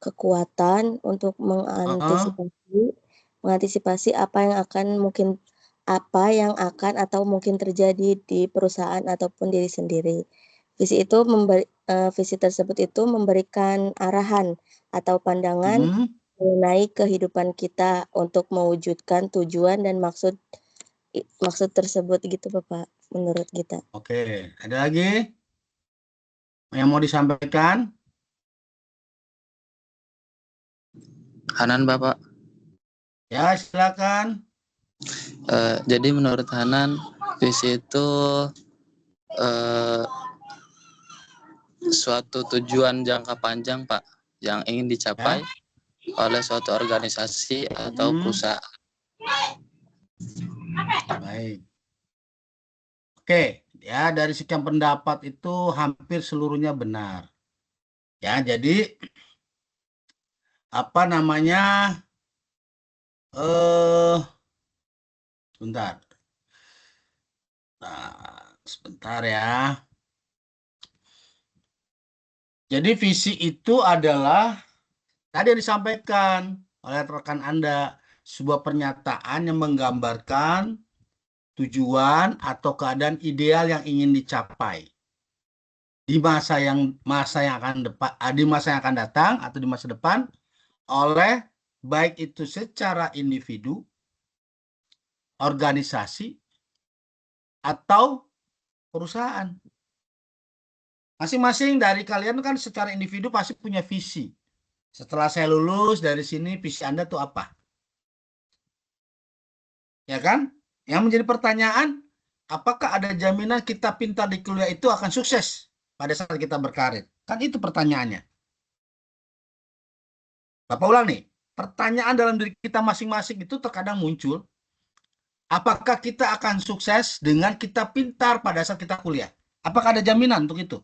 kekuatan untuk Heeh. mengantisipasi apa yang akan atau mungkin terjadi di perusahaan ataupun diri sendiri. Visi tersebut itu memberikan arahan atau pandangan Mhm. mengenai kehidupan kita untuk mewujudkan tujuan dan maksud tersebut gitu, Bapak, menurut kita. Oke, ada lagi yang mau disampaikan? Hanan, Bapak. Ya, silakan. Jadi menurut Hanan, visi itu suatu tujuan jangka panjang, Pak, yang ingin dicapai oleh suatu organisasi atau perusahaan. Baik. Oke, ya dari sekian pendapat itu hampir seluruhnya benar. Ya, jadi apa namanya? Sebentar. Nah, sebentar ya. Jadi visi itu adalah tadi yang disampaikan oleh rekan Anda, sebuah pernyataan yang menggambarkan tujuan atau keadaan ideal yang ingin dicapai di masa yang akan datang atau di masa depan oleh baik itu secara individu, organisasi, atau perusahaan. Masing-masing dari kalian kan secara individu pasti punya visi. Setelah saya lulus dari sini, visi Anda tuh apa? Ya kan? Yang menjadi pertanyaan, apakah ada jaminan kita pintar di kuliah itu akan sukses pada saat kita berkarir? Kan itu pertanyaannya. Bapak ulang nih, pertanyaan dalam diri kita masing-masing itu terkadang muncul, apakah kita akan sukses dengan kita pintar pada saat kita kuliah? Apakah ada jaminan untuk itu?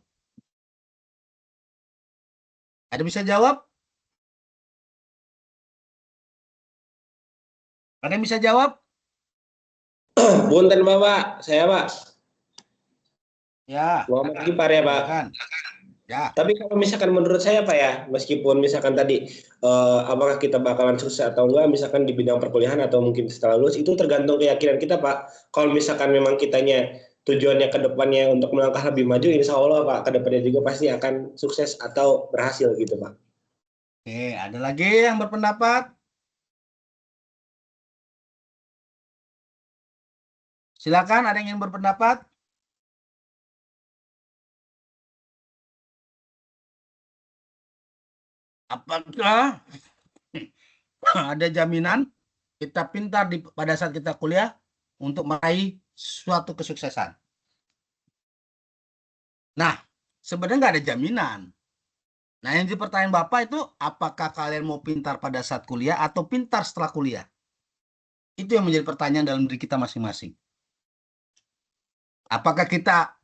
Ada bisa jawab? Ada yang bisa jawab? Punten Bapak, saya Pak. Ya. Muhammad Kipar ya Pak. Ya. Tapi kalau misalkan menurut saya Pak ya, meskipun misalkan tadi apakah kita bakalan sukses atau enggak, misalkan di bidang perkuliahan atau mungkin setelah lulus, itu tergantung keyakinan kita Pak. Kalau misalkan memang kitanya tujuannya ke depannya untuk melangkah lebih maju, insya Allah Pak, ke depannya juga pasti akan sukses atau berhasil gitu Pak. Oke, ada lagi yang berpendapat? Silakan, ada yang ingin berpendapat? Apakah ada jaminan kita pintar pada saat kita kuliah untuk meraih suatu kesuksesan? Nah, sebenarnya nggak ada jaminan. Nah, yang jadi pertanyaan Bapak itu, apakah kalian mau pintar pada saat kuliah atau pintar setelah kuliah? Itu yang menjadi pertanyaan dalam diri kita masing-masing. Apakah kita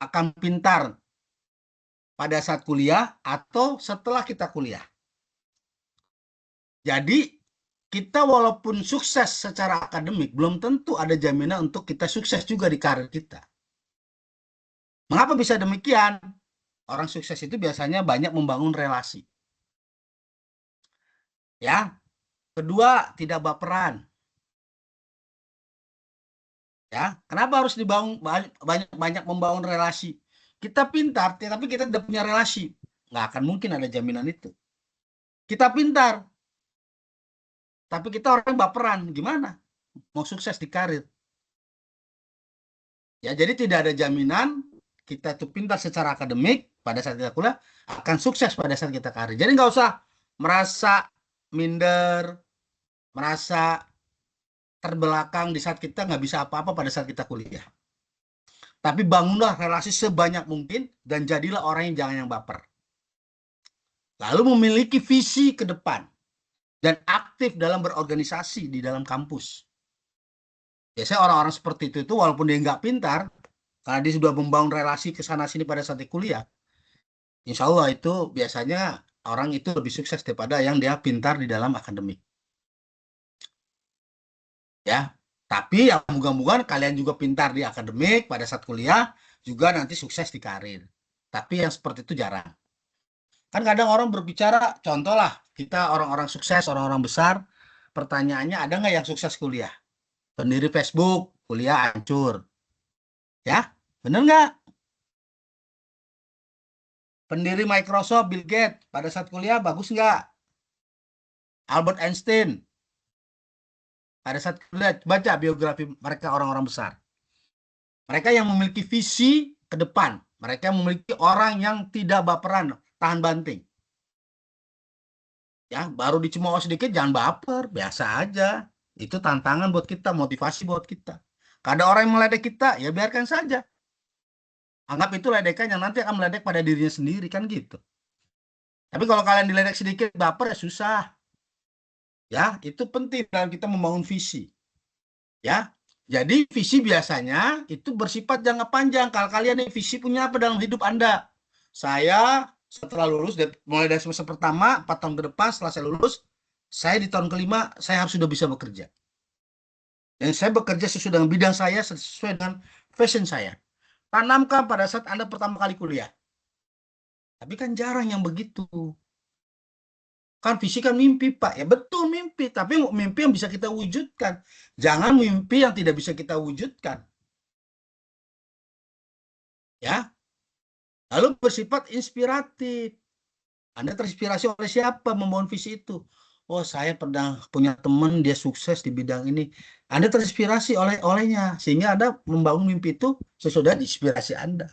akan pintar pada saat kuliah atau setelah kita kuliah? Jadi, kita walaupun sukses secara akademik, belum tentu ada jaminan untuk kita sukses juga di karir kita. Mengapa bisa demikian? Orang sukses itu biasanya banyak membangun relasi. Ya. Kedua, tidak baperan. Ya, kenapa harus dibangun banyak membangun relasi? Kita pintar, tapi kita tidak punya relasi. Nggak akan mungkin ada jaminan itu. Kita pintar, tapi kita orang baperan. Gimana? Mau sukses di karir. Ya, jadi tidak ada jaminan kita itu pintar secara akademik pada saat kita kuliah akan sukses pada saat kita karir. Jadi nggak usah merasa minder, merasa terbelakang di saat kita nggak bisa apa-apa pada saat kita kuliah. Tapi bangunlah relasi sebanyak mungkin dan jadilah orang yang jangan yang baper. Lalu memiliki visi ke depan dan aktif dalam berorganisasi di dalam kampus. Biasanya orang-orang seperti itu walaupun dia nggak pintar, karena dia sudah membangun relasi ke sana-sini pada saat kuliah, insya Allah itu biasanya orang itu lebih sukses daripada yang dia pintar di dalam akademik. Ya, tapi yang moga-moga kalian juga pintar di akademik pada saat kuliah, juga nanti sukses di karir. Tapi yang seperti itu jarang. Kan kadang orang berbicara, contoh lah, kita orang-orang sukses, orang-orang besar, pertanyaannya ada nggak yang sukses kuliah? Pendiri Facebook, kuliah hancur. Ya, bener nggak? Pendiri Microsoft, Bill Gates, pada saat kuliah bagus nggak? Albert Einstein, pada saat kuliah, baca biografi mereka orang-orang besar. Mereka yang memiliki visi ke depan. Mereka memiliki orang yang tidak baperan, tahan banting. Ya, baru dicemooh sedikit jangan baper, biasa aja. Itu tantangan buat kita, motivasi buat kita. Kada orang yang meledek kita, ya biarkan saja. Anggap itu ledekan yang nanti akan meledek pada dirinya sendiri, kan gitu. Tapi kalau kalian diledek sedikit, baper ya susah. Ya, itu penting dalam kita membangun visi. Ya, jadi visi biasanya itu bersifat jangka panjang. Kalau kalian nih visi punya apa dalam hidup Anda? Saya setelah lulus, mulai dari semester pertama, 4 tahun ke depan setelah saya lulus, saya di tahun kelima, saya harus sudah bisa bekerja. Dan saya bekerja sesuai dengan bidang saya, sesuai dengan passion saya. Tanamkan pada saat Anda pertama kali kuliah. Tapi kan jarang yang begitu. Kan visi kan mimpi, Pak. Ya betul mimpi, tapi mimpi yang bisa kita wujudkan. Jangan mimpi yang tidak bisa kita wujudkan. Ya. Lalu bersifat inspiratif. Anda terinspirasi oleh siapa membangun visi itu? Oh, saya pernah punya teman dia sukses di bidang ini. Anda terinspirasi olehnya sehingga Anda membangun mimpi itu sesudah inspirasi Anda.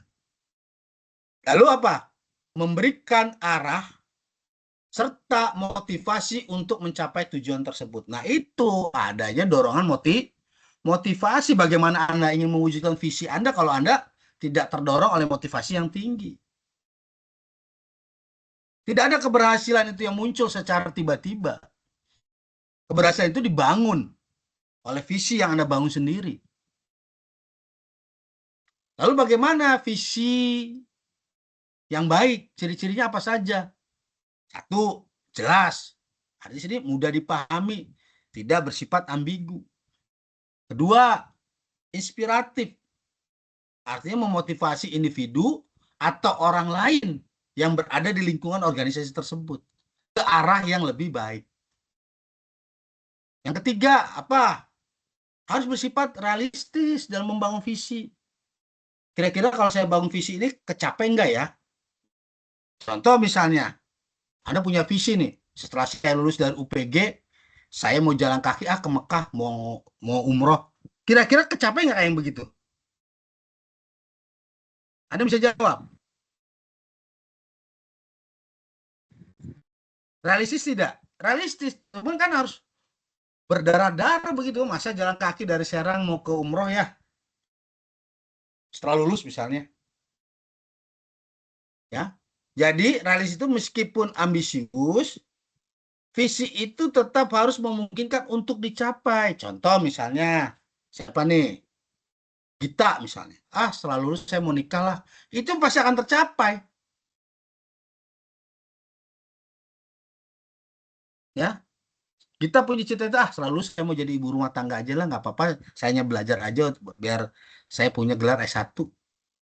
Lalu apa? Memberikan arah serta motivasi untuk mencapai tujuan tersebut. Nah, itu adanya dorongan motivasi bagaimana Anda ingin mewujudkan visi Anda kalau Anda tidak terdorong oleh motivasi yang tinggi. Tidak ada keberhasilan itu yang muncul secara tiba-tiba. Keberhasilan itu dibangun oleh visi yang Anda bangun sendiri. Lalu bagaimana visi yang baik? Ciri-cirinya apa saja? Satu, jelas. Artinya sini mudah dipahami, tidak bersifat ambigu. Kedua, inspiratif. Artinya memotivasi individu atau orang lain yang berada di lingkungan organisasi tersebut ke arah yang lebih baik. Yang ketiga, apa? Harus bersifat realistis dalam membangun visi. Kira-kira kalau saya bangun visi ini kecapai enggak ya? Contoh misalnya, Anda punya visi nih, setelah saya lulus dari UPG, saya mau jalan kaki ke Mekah, mau umroh. Kira-kira kecapai nggak yang begitu? Anda bisa jawab. Realistis tidak? Realistis. Cuman kan harus berdarah-darah begitu. Masa jalan kaki dari Serang mau ke umroh ya? Setelah lulus misalnya. Ya. Jadi realistis itu meskipun ambisius, visi itu tetap harus memungkinkan untuk dicapai. Contoh misalnya, siapa nih? Gita misalnya. Setelah lulus saya mau nikah lah. Itu pasti akan tercapai. Ya. Kita punya cita-cita, setelah lulus saya mau jadi ibu rumah tangga aja lah, nggak apa-apa. Saya hanya belajar aja biar saya punya gelar S1.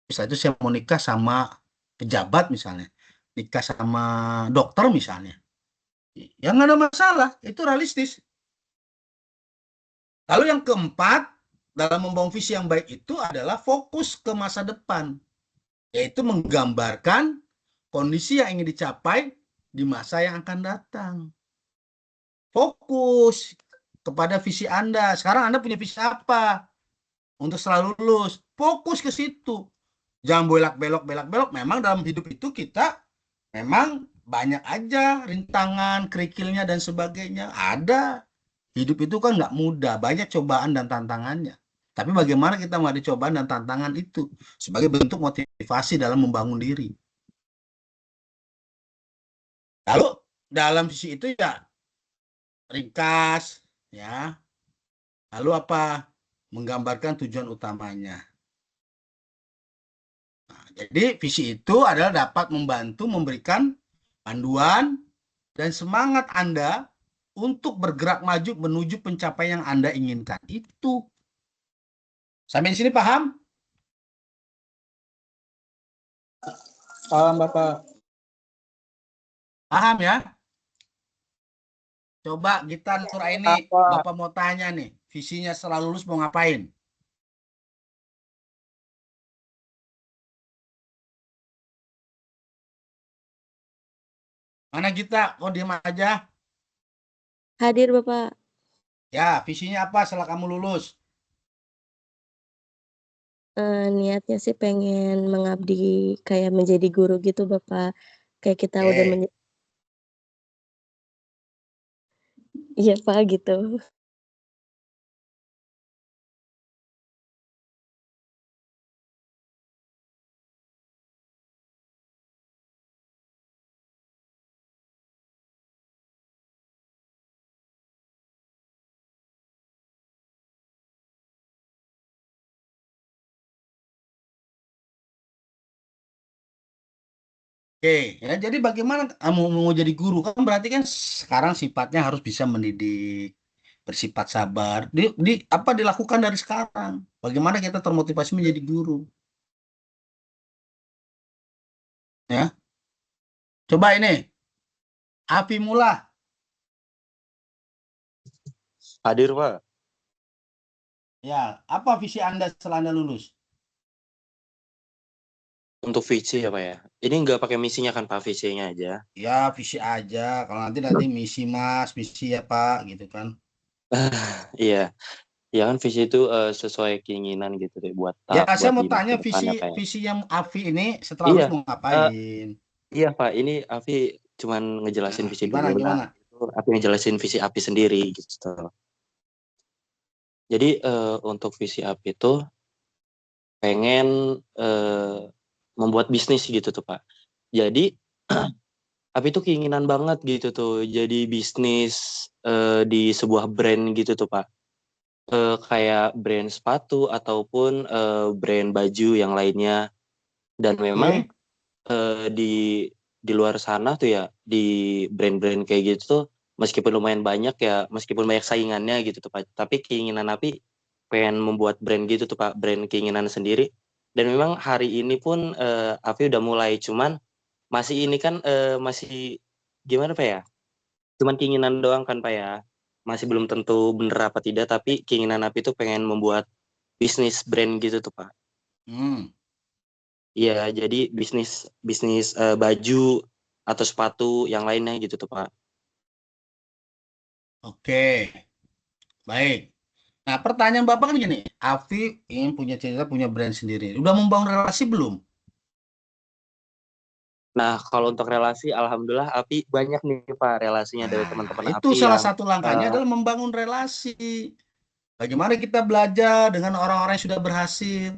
Bisa itu saya mau nikah sama pejabat misalnya. Nikah sama dokter misalnya. Ya nggak ada masalah. Itu realistis. Lalu yang keempat, dalam membangun visi yang baik itu adalah fokus ke masa depan. Yaitu menggambarkan kondisi yang ingin dicapai di masa yang akan datang. Fokus kepada visi Anda. Sekarang Anda punya visi apa? Untuk selalu lulus. Fokus ke situ. Jangan belak-belok. Memang dalam hidup itu kita memang banyak aja rintangan, kerikilnya, dan sebagainya. Ada. Hidup itu kan nggak mudah. Banyak cobaan dan tantangannya. Tapi bagaimana kita menghadapi cobaan dan tantangan itu sebagai bentuk motivasi dalam membangun diri. Lalu dalam sisi itu ya ringkas, ya. Lalu apa? Menggambarkan tujuan utamanya. Nah, jadi visi itu adalah dapat membantu memberikan panduan dan semangat Anda untuk bergerak maju menuju pencapaian yang Anda inginkan. Itu. Sampai di sini paham? Paham, Bapak. Paham ya? Coba kita Nur Aini, Bapak mau tanya nih, visinya setelah lulus mau ngapain? Mana kita? Oh, diem aja. Hadir Bapak. Ya, visinya apa setelah kamu lulus? Niatnya sih pengen mengabdi kayak menjadi guru gitu Bapak. Kayak kita udah Oke. iya Pak gitu. Oke, ya jadi bagaimana kamu mau jadi guru kan berarti kan sekarang sifatnya harus bisa mendidik, bersifat sabar. Apa dilakukan dari sekarang? Bagaimana kita termotivasi menjadi guru? Ya, coba ini, Afi Mula. Hadir, Pak. Ya, apa visi Anda setelah Anda lulus? Untuk visi ya, Pak ya. Ini nggak pakai misinya kan, Pak, visinya aja. Ya, visi aja. Kalau nanti misi Mas, misi ya Pak, gitu kan. Iya. Ya kan visi itu sesuai keinginan gitu deh buat Ya, saya buat mau di masa tanya depan ya, Pak ya. visi yang Afi ini setelah Iya. lulus mau ngapain? Iya, Pak. Ini Afi cuman ngejelasin Nah, visi gimana, dulu. gimana? Itu Afi ngejelasin visi Afi sendiri gitu. Jadi untuk visi Afi itu pengen membuat bisnis gitu tuh, Pak. Jadi Afi tuh keinginan banget gitu tuh jadi bisnis di sebuah brand gitu tuh, Pak. Kayak brand sepatu ataupun brand baju yang lainnya. Dan memang di luar sana tuh ya, di brand-brand kayak gitu tuh meskipun lumayan banyak ya, meskipun banyak saingannya gitu tuh Pak, tapi keinginan Api pengen membuat brand gitu tuh Pak, brand keinginan sendiri. Dan memang hari ini pun Api udah mulai, cuman masih ini kan masih gimana Pak ya, cuman keinginan doang kan Pak ya, masih belum tentu bener apa tidak, tapi keinginan Api tuh pengen membuat bisnis brand gitu tuh Pak. Iya, jadi bisnis baju atau sepatu yang lainnya gitu tuh Pak. Oke, baik. Nah, pertanyaan Bapak kan gini, Afi ingin punya cerita, punya brand sendiri. Udah membangun relasi belum? Nah, kalau untuk relasi, alhamdulillah Api banyak nih Pak relasinya dari Nah, teman-teman itu Api salah yang satu langkahnya adalah membangun relasi. Bagaimana kita belajar dengan orang-orang yang sudah berhasil.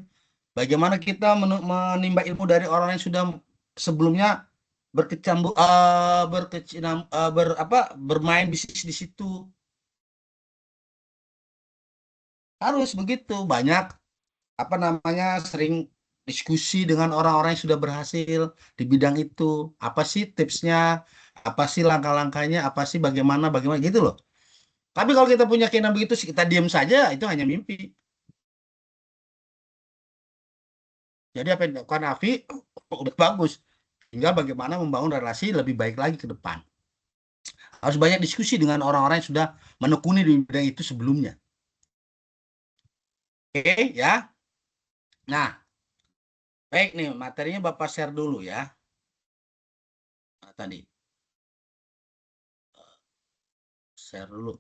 Bagaimana kita menimba ilmu dari orang yang sudah sebelumnya bermain bisnis di situ. Harus begitu. Banyak sering diskusi dengan orang-orang yang sudah berhasil di bidang itu. Apa sih tipsnya? Apa sih langkah-langkahnya? Apa sih bagaimana gitu loh. Tapi kalau kita punya keinginan begitu, kita diam saja, itu hanya mimpi. Jadi apa yang dilakukan Afi udah bagus. Tinggal bagaimana membangun relasi lebih baik lagi ke depan. Harus banyak diskusi dengan orang-orang yang sudah menekuni di bidang itu sebelumnya. Oke, ya. Nah, baik nih, materinya Bapak share dulu ya. Nah, tadi. Share dulu.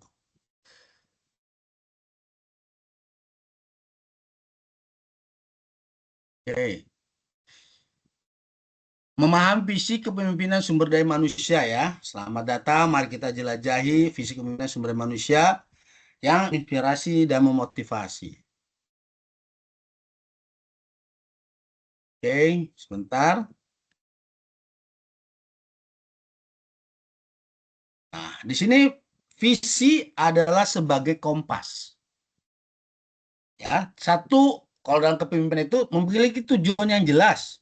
Oke. Memahami visi kepemimpinan sumber daya manusia ya. Selamat datang, mari kita jelajahi visi kepemimpinan sumber daya manusia yang inspirasi dan memotivasi. Oke, sebentar. Nah, di sini visi adalah sebagai kompas. Ya, satu, kalau dalam kepemimpinan itu memiliki tujuan yang jelas.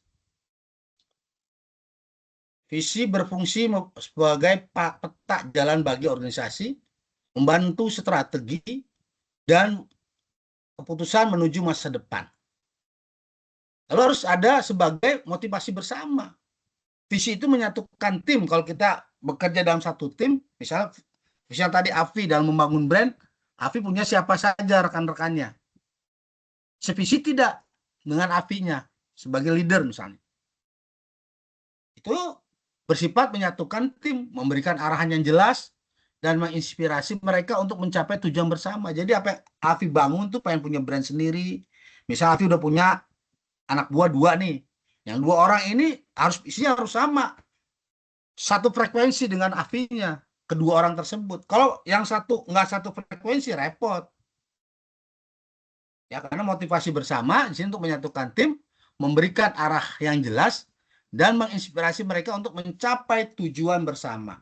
Visi berfungsi sebagai peta jalan bagi organisasi, membantu strategi, dan keputusan menuju masa depan. Lalu harus ada sebagai motivasi bersama. Visi itu menyatukan tim. Kalau kita bekerja dalam satu tim, misal tadi Afi dalam membangun brand, Afi punya siapa saja rekan-rekannya. Sevisi tidak dengan Afinya sebagai leader misalnya. Itu bersifat menyatukan tim, memberikan arahan yang jelas, dan menginspirasi mereka untuk mencapai tujuan bersama. Jadi apa yang Afi bangun tuh pengen punya brand sendiri. Misal Afi udah punya anak buah 2 nih. Yang 2 orang ini isinya harus sama. Satu frekuensi dengan Afinya, kedua orang tersebut. Kalau yang satu nggak satu frekuensi, repot. Ya, karena motivasi bersama di sini untuk menyatukan tim, memberikan arah yang jelas, dan menginspirasi mereka untuk mencapai tujuan bersama.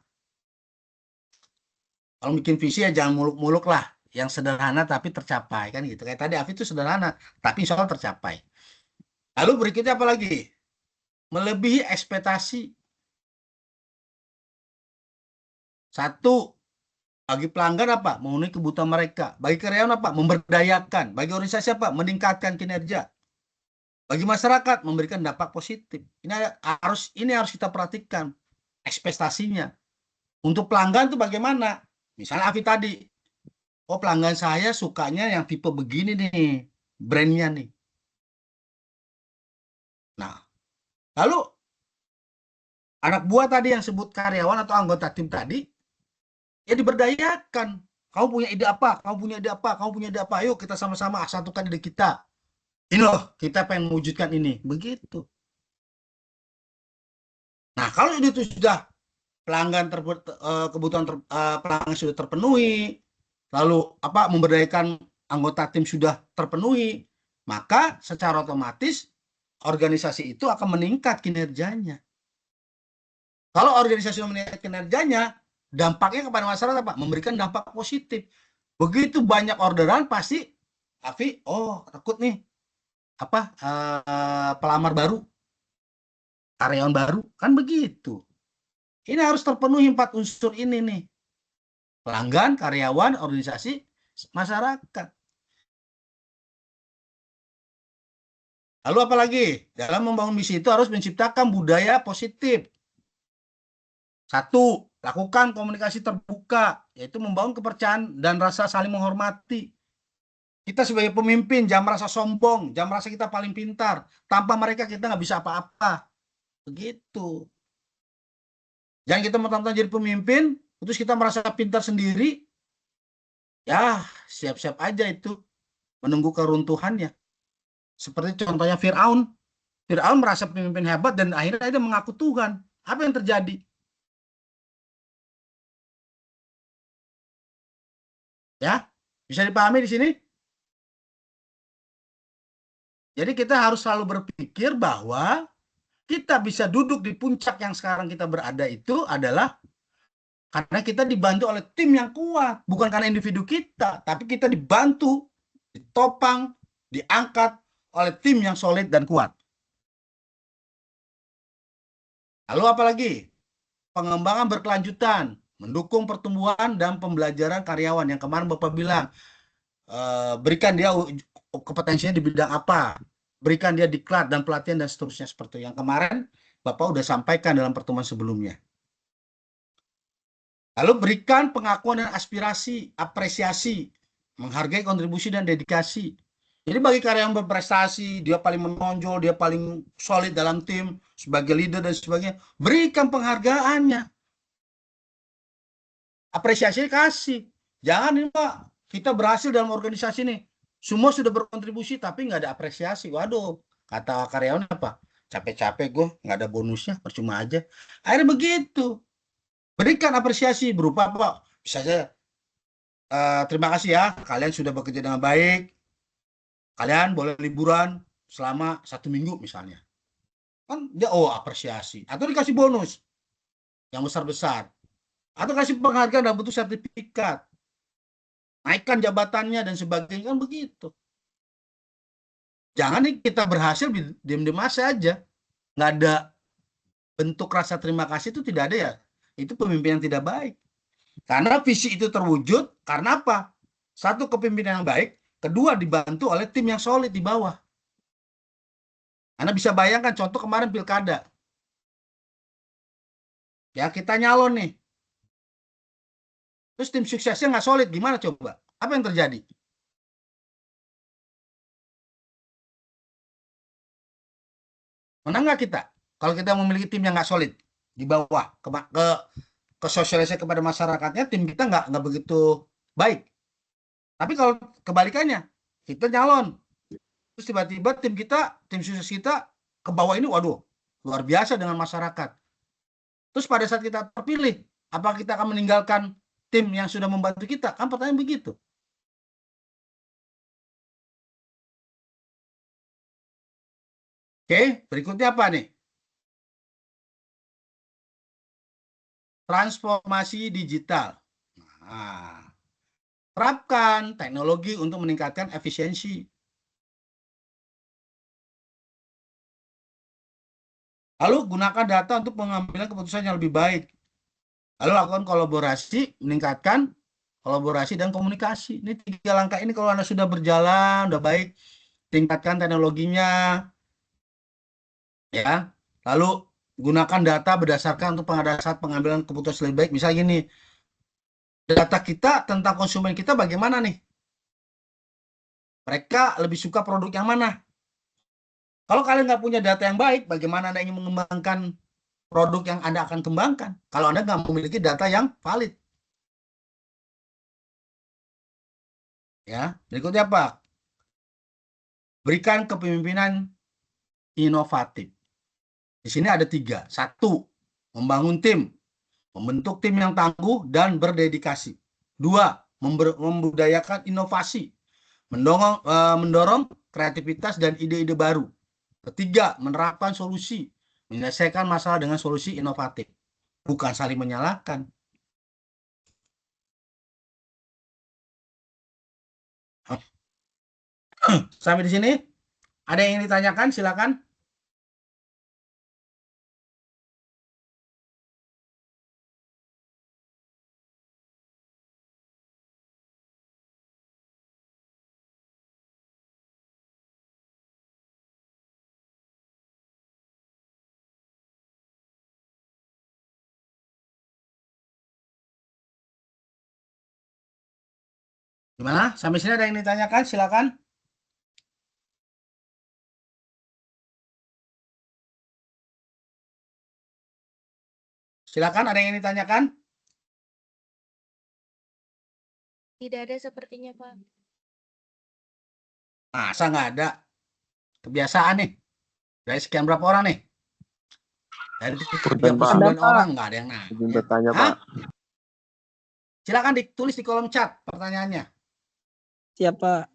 Kalau bikin visi ya jangan muluk-muluk lah, yang sederhana tapi tercapai kan gitu. Kayak tadi Afi itu sederhana, tapi insya Allah tercapai. Lalu berikutnya apa lagi? Melebihi ekspektasi. Satu, bagi pelanggan apa? Memenuhi kebutuhan mereka. Bagi karyawan apa? Memberdayakan. Bagi organisasi apa? Meningkatkan kinerja. Bagi masyarakat memberikan dampak positif. Ini harus kita perhatikan ekspektasinya. Untuk pelanggan itu bagaimana? Misalnya Afi tadi, oh pelanggan saya sukanya yang tipe begini nih, brandnya nih. Nah, lalu anak buah tadi yang sebut karyawan atau anggota tim tadi, ya diberdayakan. Kamu punya ide apa? Kamu punya ide apa? Kamu punya ide apa? Ayo kita sama-sama satukan ide kita. Ini loh, kita pengen mewujudkan ini. Begitu. Nah, kalau itu sudah kebutuhan pelanggan sudah terpenuhi, lalu memberdayakan anggota tim sudah terpenuhi, maka secara otomatis organisasi itu akan meningkat kinerjanya. Kalau organisasi meningkat kinerjanya, dampaknya kepada masyarakat apa? Memberikan dampak positif. Begitu banyak orderan pasti Afi, oh takut nih pelamar baru, karyawan baru, kan begitu. Ini harus terpenuhi 4 unsur ini nih. Pelanggan, karyawan, organisasi, masyarakat. Lalu apalagi? Dalam membangun misi itu harus menciptakan budaya positif. 1, lakukan komunikasi terbuka, yaitu membangun kepercayaan dan rasa saling menghormati. Kita sebagai pemimpin jangan merasa sombong, jangan merasa kita paling pintar. Tanpa mereka kita nggak bisa apa-apa. Begitu. Jangan kita mentang-mentang jadi pemimpin, terus kita merasa pintar sendiri, ya siap-siap aja itu menunggu keruntuhannya. Seperti contohnya Fir'aun. Fir'aun merasa pemimpin hebat dan akhirnya dia mengaku Tuhan. Apa yang terjadi? Ya, bisa dipahami di sini? Jadi kita harus selalu berpikir bahwa kita bisa duduk di puncak yang sekarang kita berada itu adalah karena kita dibantu oleh tim yang kuat. Bukan karena individu kita, tapi kita dibantu, ditopang, diangkat oleh tim yang solid dan kuat. Lalu apalagi? Pengembangan berkelanjutan, mendukung pertumbuhan dan pembelajaran karyawan. Yang kemarin Bapak bilang, berikan dia kompetensinya di bidang apa, berikan dia diklat dan pelatihan dan seterusnya, seperti yang kemarin Bapak udah sampaikan dalam pertemuan sebelumnya. Lalu berikan pengakuan dan aspirasi, apresiasi, menghargai kontribusi dan dedikasi. Jadi bagi karyawan berprestasi, dia paling menonjol, dia paling solid dalam tim, sebagai leader dan sebagainya, berikan penghargaannya. Apresiasi kasih. Jangan nih Pak, kita berhasil dalam organisasi nih. Semua sudah berkontribusi tapi nggak ada apresiasi. Waduh, kata karyawan apa? Capek-capek gue, nggak ada bonusnya, percuma aja. Akhirnya begitu. Berikan apresiasi berupa apa? Bisa saja, terima kasih ya, kalian sudah bekerja dengan baik. Kalian boleh liburan selama 1 minggu misalnya. Kan dia apresiasi. Atau dikasih bonus yang besar-besar. Atau kasih penghargaan dalam bentuk sertifikat. Naikkan jabatannya dan sebagainya, kan begitu. Jangan nih kita berhasil diam-diam saja. Nggak ada bentuk rasa terima kasih, itu tidak ada ya. Itu pemimpin yang tidak baik. Karena visi itu terwujud karena apa? 1, kepemimpinan yang baik. 2, dibantu oleh tim yang solid di bawah. Anda bisa bayangkan contoh kemarin pilkada. Ya, kita nyalon nih. Terus tim suksesnya nggak solid, gimana coba? Apa yang terjadi? Menang nggak kita? Kalau kita memiliki tim yang nggak solid di bawah, ke sosialisasi kepada masyarakatnya, tim kita nggak begitu baik. Tapi kalau kebalikannya, kita nyalon, terus tiba-tiba tim sukses kita ke bawah ini, waduh, luar biasa dengan masyarakat. Terus pada saat kita terpilih, apa kita akan meninggalkan tim yang sudah membantu kita? Kan pertanyaan begitu. Oke, berikutnya apa nih? Transformasi digital. Nah, terapkan teknologi untuk meningkatkan efisiensi. Lalu gunakan data untuk pengambilan keputusan yang lebih baik. Lalu lakukan kolaborasi, meningkatkan kolaborasi dan komunikasi. Ini 3 langkah ini kalau Anda sudah berjalan, udah baik, tingkatkan teknologinya, ya. Lalu gunakan data berdasarkan untuk pada saat pengambilan keputusan lebih baik. Misalnya gini, data kita tentang konsumen kita bagaimana nih? Mereka lebih suka produk yang mana? Kalau kalian nggak punya data yang baik, bagaimana Anda ingin mengembangkan produk yang Anda akan kembangkan? Kalau Anda nggak memiliki data yang valid. Ya, berikutnya apa? Berikan kepemimpinan inovatif. Di sini ada 3. 1, membangun tim, membentuk tim yang tangguh dan berdedikasi. 2, membudayakan inovasi, mendorong kreativitas dan ide-ide baru. 3, menerapkan solusi, menyelesaikan masalah dengan solusi inovatif, bukan saling menyalahkan. Sampai di sini, ada yang ingin ditanyakan? Silakan. Gimana? Sampai sini ada yang ditanyakan? Silakan. Silakan, ada yang ingin ditanyakan? Tidak ada sepertinya, Pak. Masa nggak ada? Kebiasaan nih. Dari sekian berapa orang nih? Dari 39 orang nggak ada yang nanya. Izin bertanya, Hah? Pak. Silakan ditulis di kolom chat pertanyaannya. Siapa?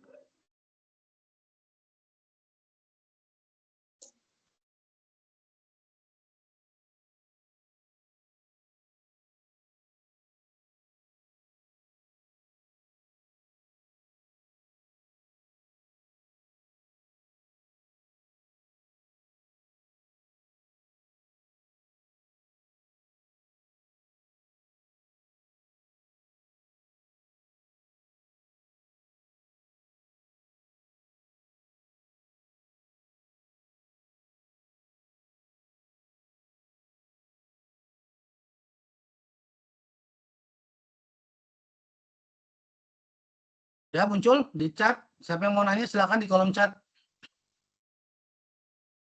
Ya, muncul di chat. Siapa yang mau nanya silakan di kolom chat.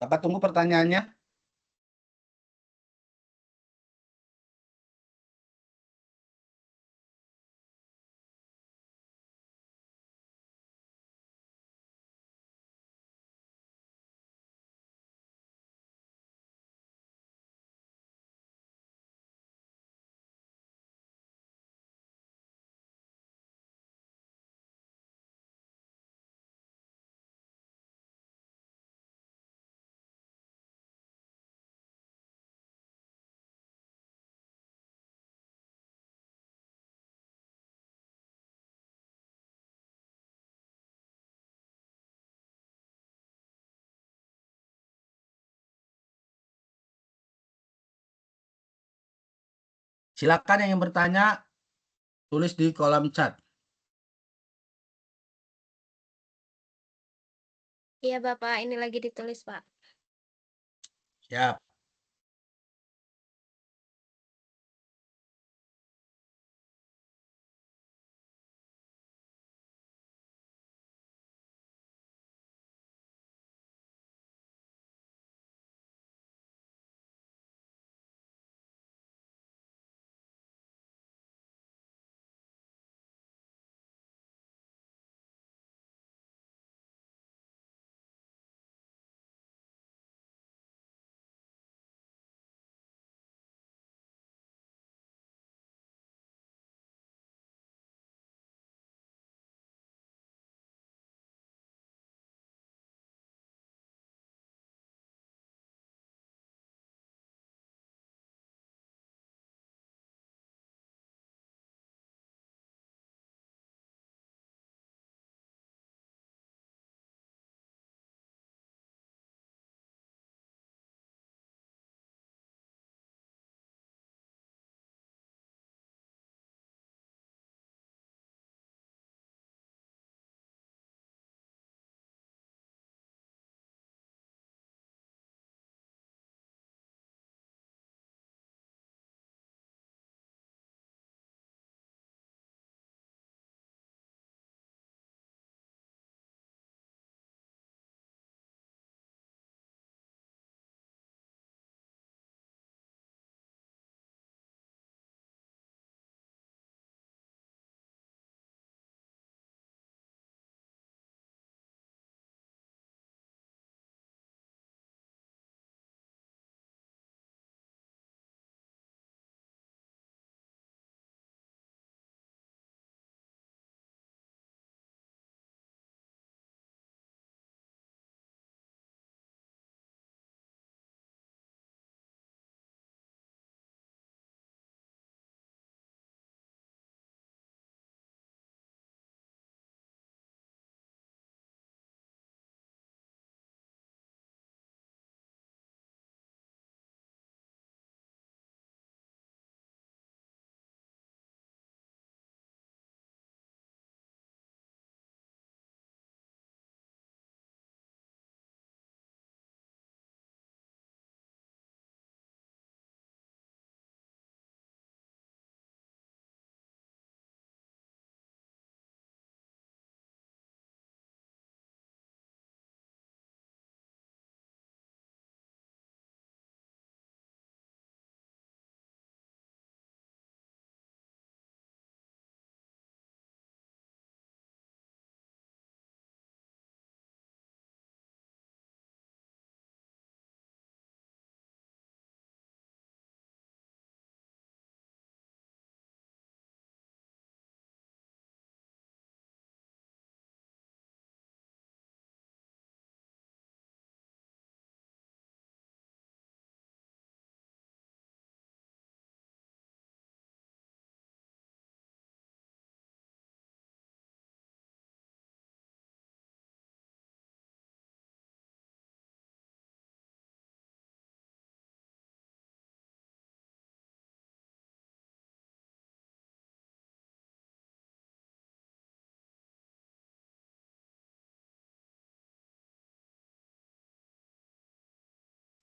Dapat tunggu pertanyaannya. Silakan yang ingin bertanya tulis di kolom chat. Iya, Bapak, ini lagi ditulis, Pak. Siap.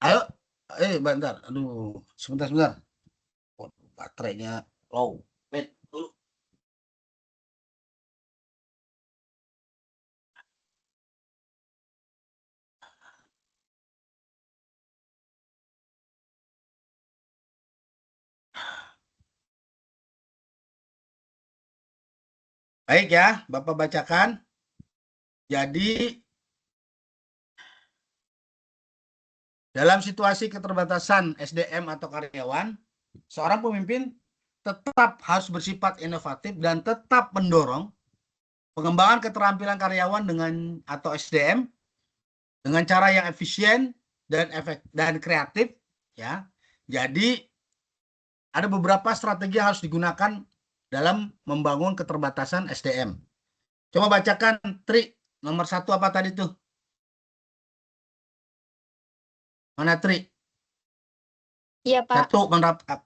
Ayo, bentar. Aduh, sebentar. Waduh, baterainya low. Wait dulu. Baik ya, Bapak bacakan. Jadi, dalam situasi keterbatasan SDM atau karyawan, seorang pemimpin tetap harus bersifat inovatif dan tetap mendorong pengembangan keterampilan karyawan dengan atau SDM dengan cara yang efisien dan kreatif ya. Jadi ada beberapa strategi yang harus digunakan dalam membangun keterbatasan SDM. Coba bacakan Tri, nomor 1 apa tadi tuh? Mana Tri? Iya, Pak.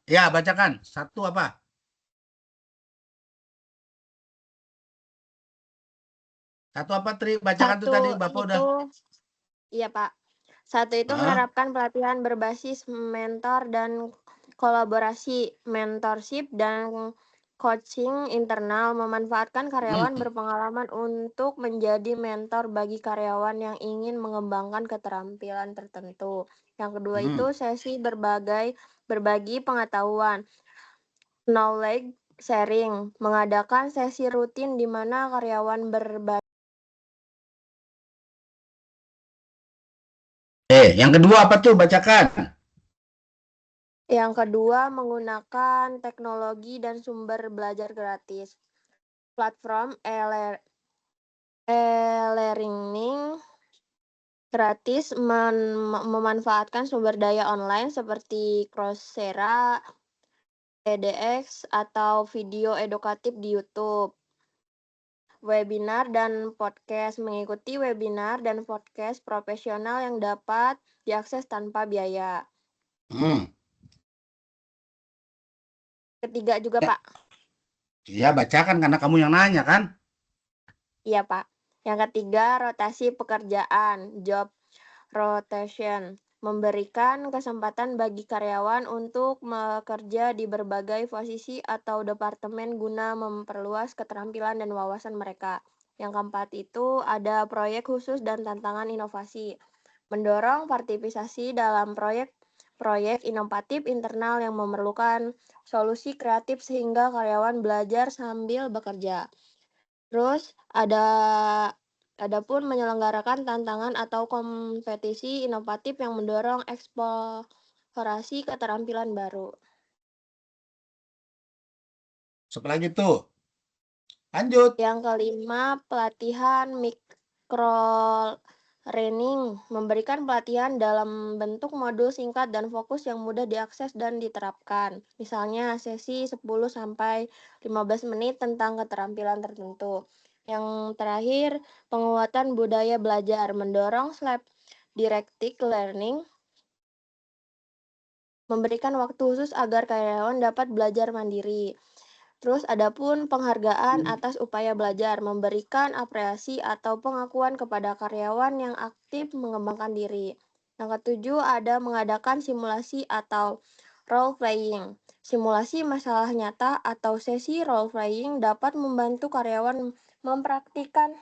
Ya, bacakan. 1 apa? Satu apa Tri? Bacakan tuh tadi Bapak udah. Iya, Pak. 1 itu menerapkan pelatihan berbasis mentor dan kolaborasi, mentorship dan coaching internal, memanfaatkan karyawan berpengalaman untuk menjadi mentor bagi karyawan yang ingin mengembangkan keterampilan tertentu. Yang kedua itu sesi berbagi pengetahuan, knowledge sharing, mengadakan sesi rutin di mana karyawan berbagi. Yang kedua apa tuh? Bacakan. Yang kedua, menggunakan teknologi dan sumber belajar gratis. Platform e-learning gratis memanfaatkan sumber daya online seperti Coursera, edX, atau video edukatif di YouTube. Webinar dan podcast, mengikuti webinar dan podcast profesional yang dapat diakses tanpa biaya. Ketiga juga, Pak. Iya, bacakan karena kamu yang nanya kan? Iya, Pak. Yang ketiga, rotasi pekerjaan, job rotation, memberikan kesempatan bagi karyawan untuk bekerja di berbagai posisi atau departemen guna memperluas keterampilan dan wawasan mereka. Yang keempat itu ada proyek khusus dan tantangan inovasi, mendorong partisipasi dalam proyek inovatif internal yang memerlukan solusi kreatif sehingga karyawan belajar sambil bekerja. Terus adapun menyelenggarakan tantangan atau kompetisi inovatif yang mendorong eksplorasi keterampilan baru. Siapa lagi tuh? Lanjut. Yang kelima, pelatihan micro learning, memberikan pelatihan dalam bentuk modul singkat dan fokus yang mudah diakses dan diterapkan. Misalnya sesi 10-15 menit tentang keterampilan tertentu. Yang terakhir, penguatan budaya belajar, mendorong directed learning, memberikan waktu khusus agar karyawan dapat belajar mandiri. Terus adapun penghargaan atas upaya belajar, memberikan apresiasi atau pengakuan kepada karyawan yang aktif mengembangkan diri. Yang ketujuh ada mengadakan simulasi atau role playing. Simulasi masalah nyata atau sesi role playing dapat membantu karyawan mempraktikkan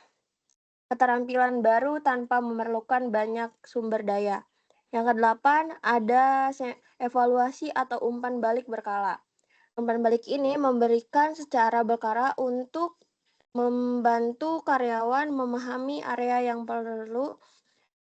keterampilan baru tanpa memerlukan banyak sumber daya. Yang kedelapan ada evaluasi atau umpan balik berkala. Umpan balik ini memberikan secara berkala untuk membantu karyawan memahami area yang perlu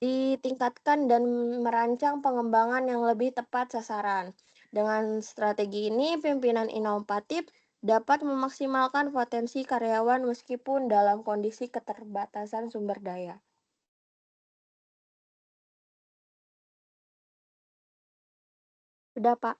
ditingkatkan dan merancang pengembangan yang lebih tepat sasaran. Dengan strategi ini, pimpinan inovatif dapat memaksimalkan potensi karyawan meskipun dalam kondisi keterbatasan sumber daya. Sudah, Pak.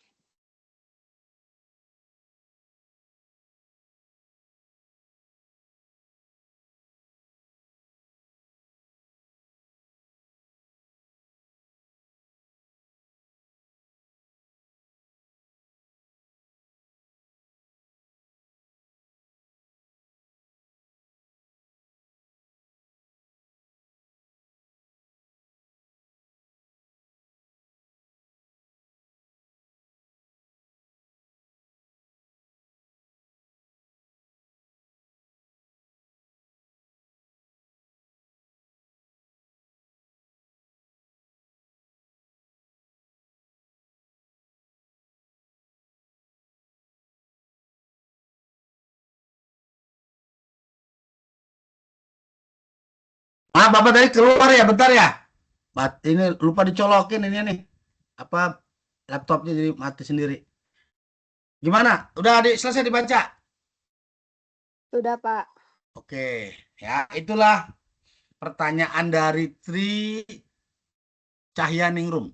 Maaf, Bapak tadi keluar ya, bentar ya. Ini lupa dicolokin ini nih. Apa laptopnya jadi mati sendiri. Gimana? Udah selesai dibaca? Sudah, Pak. Oke, ya itulah pertanyaan dari Tri Cahyaningrum.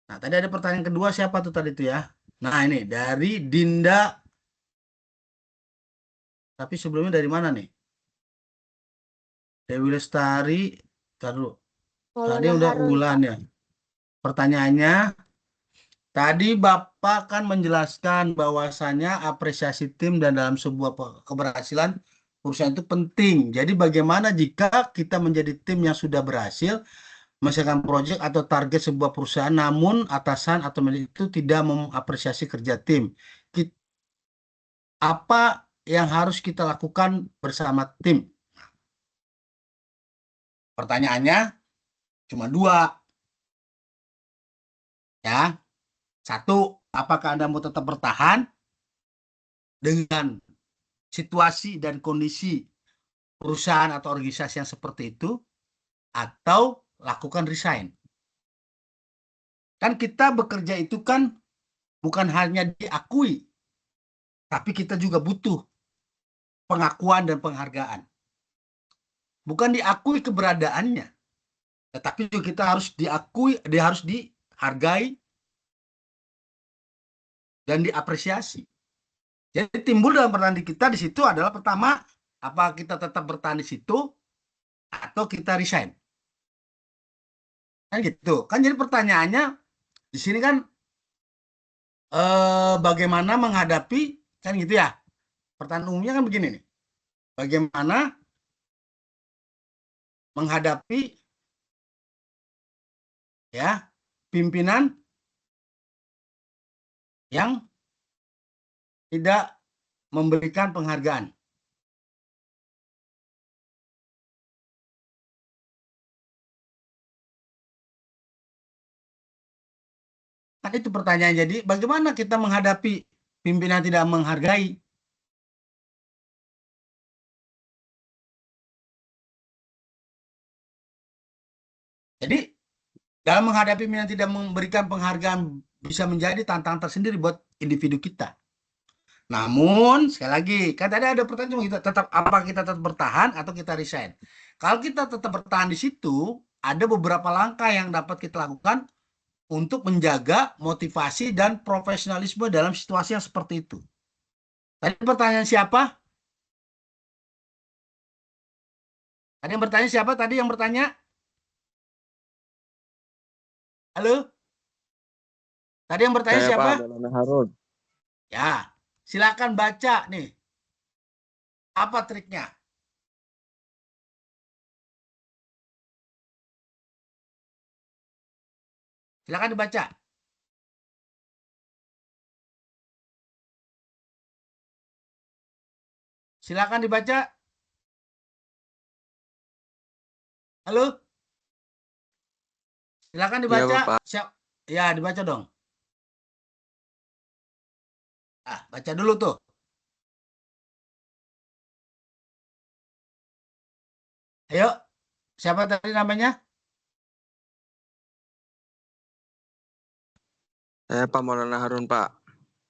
Nah, tadi ada pertanyaan kedua, siapa tuh tadi tuh ya? Nah, ini dari Dinda. Tapi sebelumnya dari mana nih? Dewi Lestari. Taruh. Tadi Maulana udah Harun, Ulan Pak. ya. Pertanyaannya, tadi Bapak kan menjelaskan bahwasannya apresiasi tim dan dalam sebuah keberhasilan perusahaan itu penting. Jadi bagaimana jika kita menjadi tim yang sudah berhasil menyelesaikan proyek atau target sebuah perusahaan, namun atasan atau manajer itu tidak mengapresiasi kerja tim. Apa yang harus kita lakukan bersama tim? Pertanyaannya cuma dua. Ya. Satu, apakah Anda mau tetap bertahan dengan situasi dan kondisi perusahaan atau organisasi yang seperti itu, atau lakukan resign? Kan kita bekerja itu kan bukan hanya diakui, tapi kita juga butuh pengakuan dan penghargaan. Bukan diakui keberadaannya, tetapi juga kita harus diakui, dia harus dihargai dan diapresiasi. Jadi timbul dalam pertanyaan kita di situ adalah pertama, apa kita tetap bertahan di situ atau kita resign? Kan gitu. Kan jadi pertanyaannya di sini kan bagaimana menghadapi, kan gitu ya. Pertanyaan umumnya kan begini nih. Bagaimana menghadapi ya pimpinan yang tidak memberikan penghargaan. Kan itu pertanyaan. Jadi bagaimana kita menghadapi pimpinan tidak menghargai? Jadi dalam menghadapi pimpinan tidak memberikan penghargaan bisa menjadi tantangan tersendiri buat individu kita. Namun sekali lagi kan tadi ada pertanyaan, kita tetap apa kita tetap bertahan atau kita resign. Kalau kita tetap bertahan di situ, ada beberapa langkah yang dapat kita lakukan untuk menjaga motivasi dan profesionalisme dalam situasi yang seperti itu. Tadi pertanyaan siapa? Tadi yang bertanya siapa? Tadi yang bertanya? Halo? Tadi yang bertanya Saya siapa? Pak Maulana Harun. Ya, silakan baca nih. Apa triknya? Silakan dibaca. Silakan dibaca. Halo? Silakan Iya dibaca. Bapak. Ya, dibaca dong. Ah, baca dulu tuh. Ayo, siapa tadi namanya? Saya Pak Maulana Harun Pak.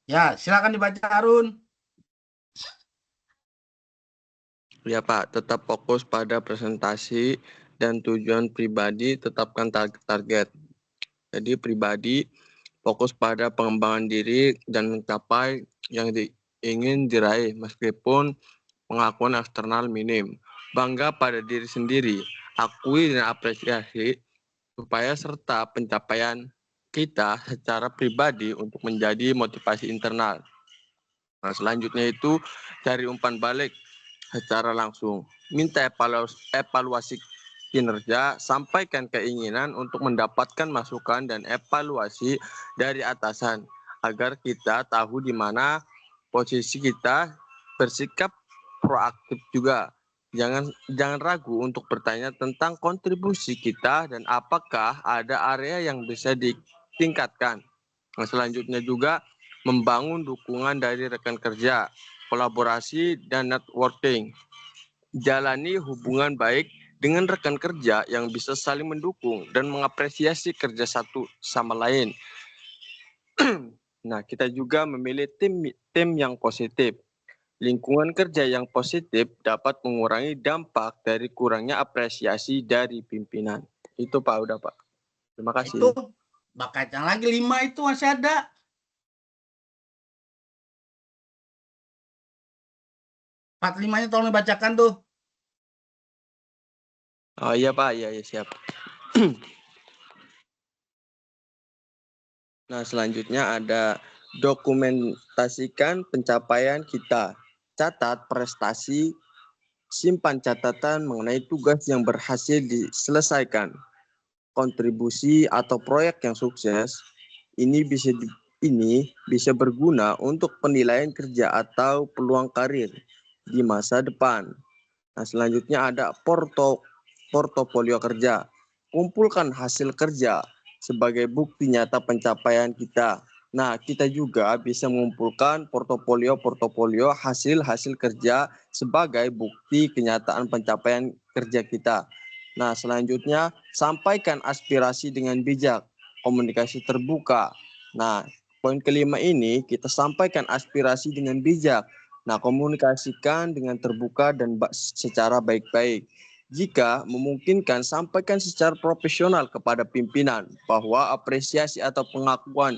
Ya, silakan dibaca Harun. Ya Pak, tetap fokus pada presentasi dan tujuan pribadi, tetapkan target. Jadi pribadi fokus pada pengembangan diri dan mencapai yang ingin diraih meskipun pengakuan eksternal minim. Bangga pada diri sendiri, akui dan apresiasi supaya serta pencapaian kita secara pribadi untuk menjadi motivasi internal. Nah, selanjutnya itu cari umpan balik secara langsung. Minta evaluasi kinerja, sampaikan keinginan untuk mendapatkan masukan dan evaluasi dari atasan agar kita tahu di mana posisi kita, bersikap proaktif juga. Jangan ragu untuk bertanya tentang kontribusi kita dan apakah ada area yang bisa ditingkatkan. Nah, selanjutnya juga membangun dukungan dari rekan kerja, kolaborasi dan networking. jalani hubungan baik dengan rekan kerja yang bisa saling mendukung dan mengapresiasi kerja satu sama lain. Nah, kita juga memilih tim yang positif. Lingkungan kerja yang positif dapat mengurangi dampak dari kurangnya apresiasi dari pimpinan. Itu Pak, udah Pak. Terima kasih. Itu bakatnya lagi 5 itu masih ada. Part 5-nya tolong dibacakan tuh. Oh iya Pak, iya siap. Nah, selanjutnya ada dokumentasikan pencapaian kita. Catat prestasi, simpan catatan mengenai tugas yang berhasil diselesaikan. Kontribusi atau proyek yang sukses ini bisa berguna untuk penilaian kerja atau peluang karir di masa depan. Nah, selanjutnya ada portofolio kerja. Kumpulkan hasil kerja sebagai bukti nyata pencapaian kita. Nah, kita juga bisa mengumpulkan portofolio hasil kerja sebagai bukti kenyataan pencapaian kerja kita. Nah, selanjutnya sampaikan aspirasi dengan bijak, komunikasi terbuka. Nah, poin kelima ini kita sampaikan aspirasi dengan bijak. Nah, komunikasikan dengan terbuka dan secara baik-baik. Jika memungkinkan, sampaikan secara profesional kepada pimpinan bahwa apresiasi atau pengakuan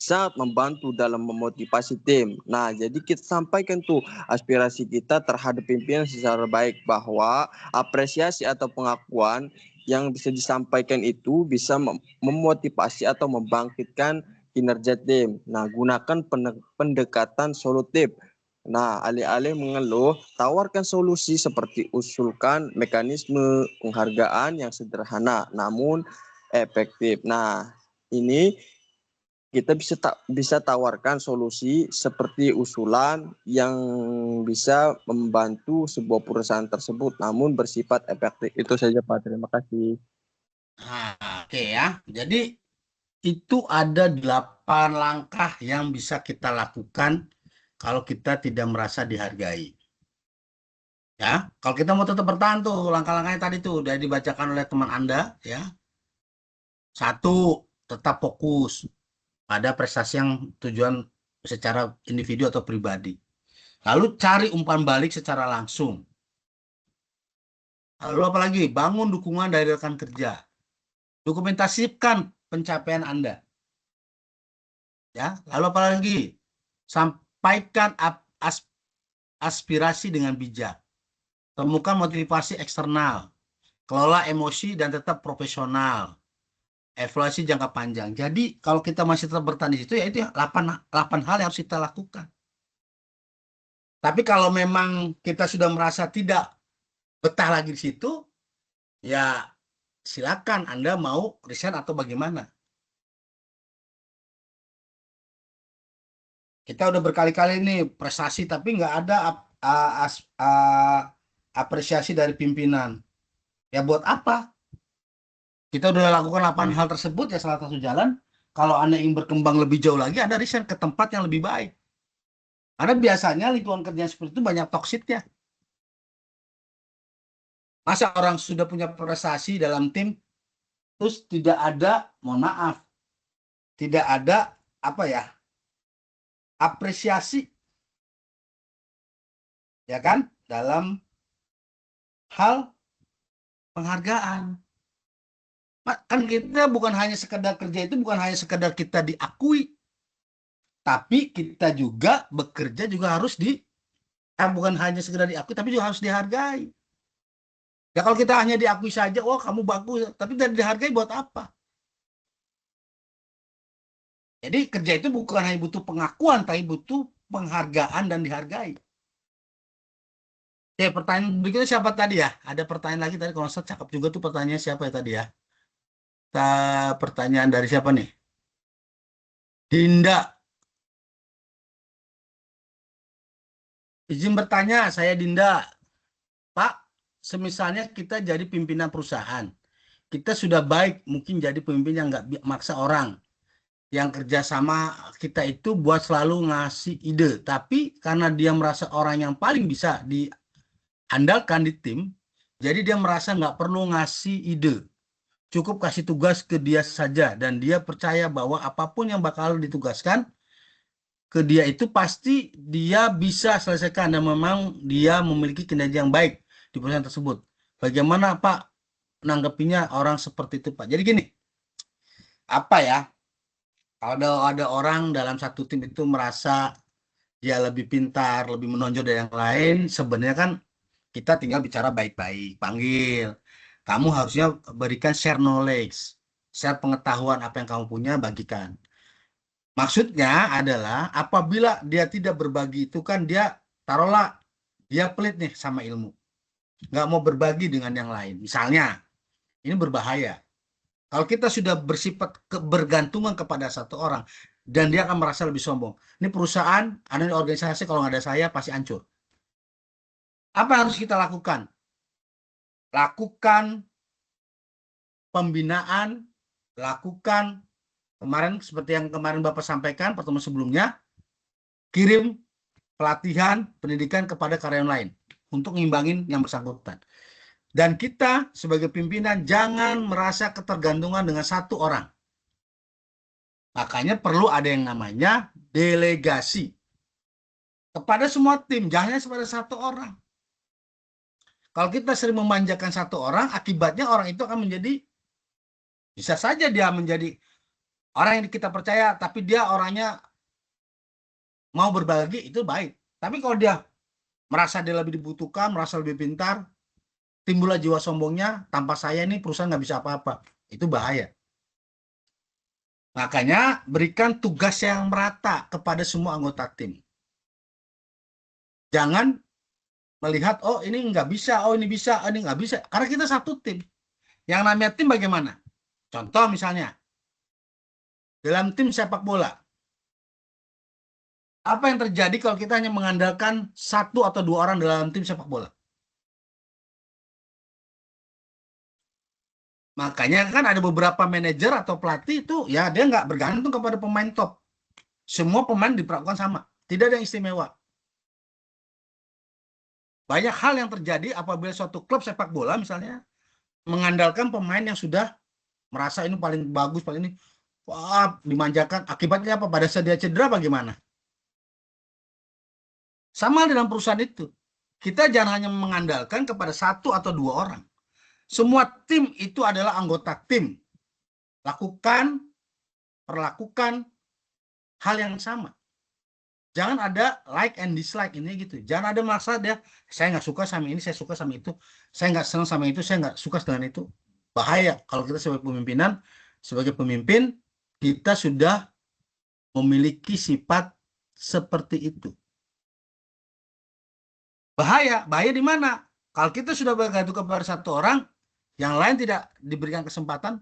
sangat membantu dalam memotivasi tim. Nah, jadi kita sampaikan tuh aspirasi kita terhadap pimpinan secara baik bahwa apresiasi atau pengakuan yang bisa disampaikan itu bisa memotivasi atau membangkitkan kinerja tim. Nah, gunakan pendekatan solutif. Nah, alih-alih mengeluh, tawarkan solusi seperti usulkan mekanisme penghargaan yang sederhana namun efektif. Nah, ini kita bisa tawarkan solusi seperti usulan yang bisa membantu sebuah perusahaan tersebut namun bersifat efektif. Itu saja Pak, terima kasih. Nah, oke ya. Jadi itu ada 8 langkah yang bisa kita lakukan kalau kita tidak merasa dihargai. Ya, kalau kita mau tetap bertahan tuh langkah-langkahnya tadi tuh udah dibacakan oleh teman Anda ya. 1, tetap fokus pada prestasi yang tujuan secara individu atau pribadi. Lalu cari umpan balik secara langsung. Lalu apalagi? Bangun dukungan dari rekan kerja. Dokumentasikan pencapaian Anda. Ya, lalu apalagi? Sampaikan aspirasi dengan bijak. Temukan motivasi eksternal. Kelola emosi dan tetap profesional. Evaluasi jangka panjang. Jadi kalau kita masih tetap bertahan di situ ya itu 8 hal yang harus kita lakukan. Tapi kalau memang kita sudah merasa tidak betah lagi di situ, ya silakan Anda mau resign atau bagaimana. Kita udah berkali-kali ini prestasi tapi nggak ada apresiasi dari pimpinan. Ya buat apa? Kita udah lakukan 8 hal tersebut ya salah satu jalan. Kalau Anda ingin berkembang lebih jauh lagi, Anda resign ke tempat yang lebih baik. Karena biasanya lingkungan kerja seperti itu banyak toksiknya. Masa orang sudah punya prestasi dalam tim, terus tidak ada, mohon maaf, tidak ada apresiasi, ya kan, dalam hal penghargaan. Kan kita bukan hanya sekedar kerja itu bukan hanya sekedar kita diakui, tapi kita juga bekerja juga harus bukan hanya sekedar diakui, tapi juga harus dihargai. Ya kalau kita hanya diakui saja, oh kamu bagus, tapi tidak dihargai buat apa? Jadi kerja itu bukan hanya butuh pengakuan, tapi butuh penghargaan dan dihargai. Oke, pertanyaan berikutnya siapa tadi ya? Ada pertanyaan lagi tadi, kalau saya cakep juga tuh pertanyaannya siapa ya tadi ya? Pertanyaan dari siapa nih? Dinda. Izin bertanya, saya Dinda. Pak, semisalnya kita jadi pimpinan perusahaan. Kita sudah baik, mungkin jadi pemimpin yang nggak maksa orang. Yang kerja sama kita itu buat selalu ngasih ide. Tapi karena dia merasa orang yang paling bisa andalkan di tim, jadi dia merasa nggak perlu ngasih ide. Cukup kasih tugas ke dia saja, dan dia percaya bahwa apapun yang bakal ditugaskan ke dia itu pasti dia bisa selesaikan, dan memang dia memiliki kinerja yang baik di perusahaan tersebut. Bagaimana Pak menanggapinya orang seperti itu Pak? Jadi gini, apa ya, kalau ada orang dalam satu tim itu merasa dia lebih pintar, lebih menonjol dari yang lain, sebenarnya kan kita tinggal bicara baik-baik, panggil. Kamu harusnya berikan share knowledge, share pengetahuan apa yang kamu punya, bagikan. Maksudnya adalah apabila dia tidak berbagi itu kan dia, taruhlah dia pelit nih sama ilmu, nggak mau berbagi dengan yang lain. Misalnya, ini berbahaya. Kalau kita sudah bersifat bergantungan kepada satu orang, dan dia akan merasa lebih sombong. Ini perusahaan, ada organisasi, kalau nggak ada saya pasti hancur. Apa yang harus kita lakukan? Lakukan pembinaan, lakukan kemarin seperti yang kemarin Bapak sampaikan pertemuan sebelumnya, kirim pelatihan pendidikan kepada karyawan lain untuk ngimbangin yang bersangkutan. Dan kita sebagai pimpinan jangan merasa ketergantungan dengan satu orang. Makanya perlu ada yang namanya delegasi kepada semua tim, jangan hanya kepada satu orang. Kalau kita sering memanjakan satu orang, akibatnya orang itu akan menjadi, bisa saja dia menjadi orang yang kita percaya, tapi dia orangnya mau berbagi, itu baik. Tapi kalau dia merasa dia lebih dibutuhkan, merasa lebih pintar, timbullah jiwa sombongnya, tanpa saya ini perusahaan nggak bisa apa-apa. Itu bahaya. Makanya berikan tugas yang merata kepada semua anggota tim. Jangan melihat, oh ini nggak bisa, oh ini bisa, oh ini nggak bisa. Karena kita satu tim. Yang namanya tim bagaimana? Contoh misalnya, dalam tim sepak bola. Apa yang terjadi kalau kita hanya mengandalkan satu atau dua orang dalam tim sepak bola? Makanya kan ada beberapa manajer atau pelatih itu, ya dia nggak bergantung kepada pemain top. Semua pemain diperlakukan sama. Tidak ada yang istimewa. Banyak hal yang terjadi apabila suatu klub sepak bola misalnya mengandalkan pemain yang sudah merasa ini paling bagus, paling ini, wah, dimanjakan. Akibatnya apa? Pada saat dia cedera bagaimana? Sama dalam perusahaan itu. Kita jangan hanya mengandalkan kepada satu atau dua orang. Semua tim itu adalah anggota tim. Perlakukan hal yang sama. Jangan ada like and dislike ini gitu. Jangan ada maksa dia, saya nggak suka sama ini, saya suka sama itu. Saya nggak senang sama itu, saya nggak suka dengan itu. Bahaya kalau kita sebagai pemimpinan, sebagai pemimpin, kita sudah memiliki sifat seperti itu. Bahaya di mana? Kalau kita sudah bergantung kepada satu orang, yang lain tidak diberikan kesempatan,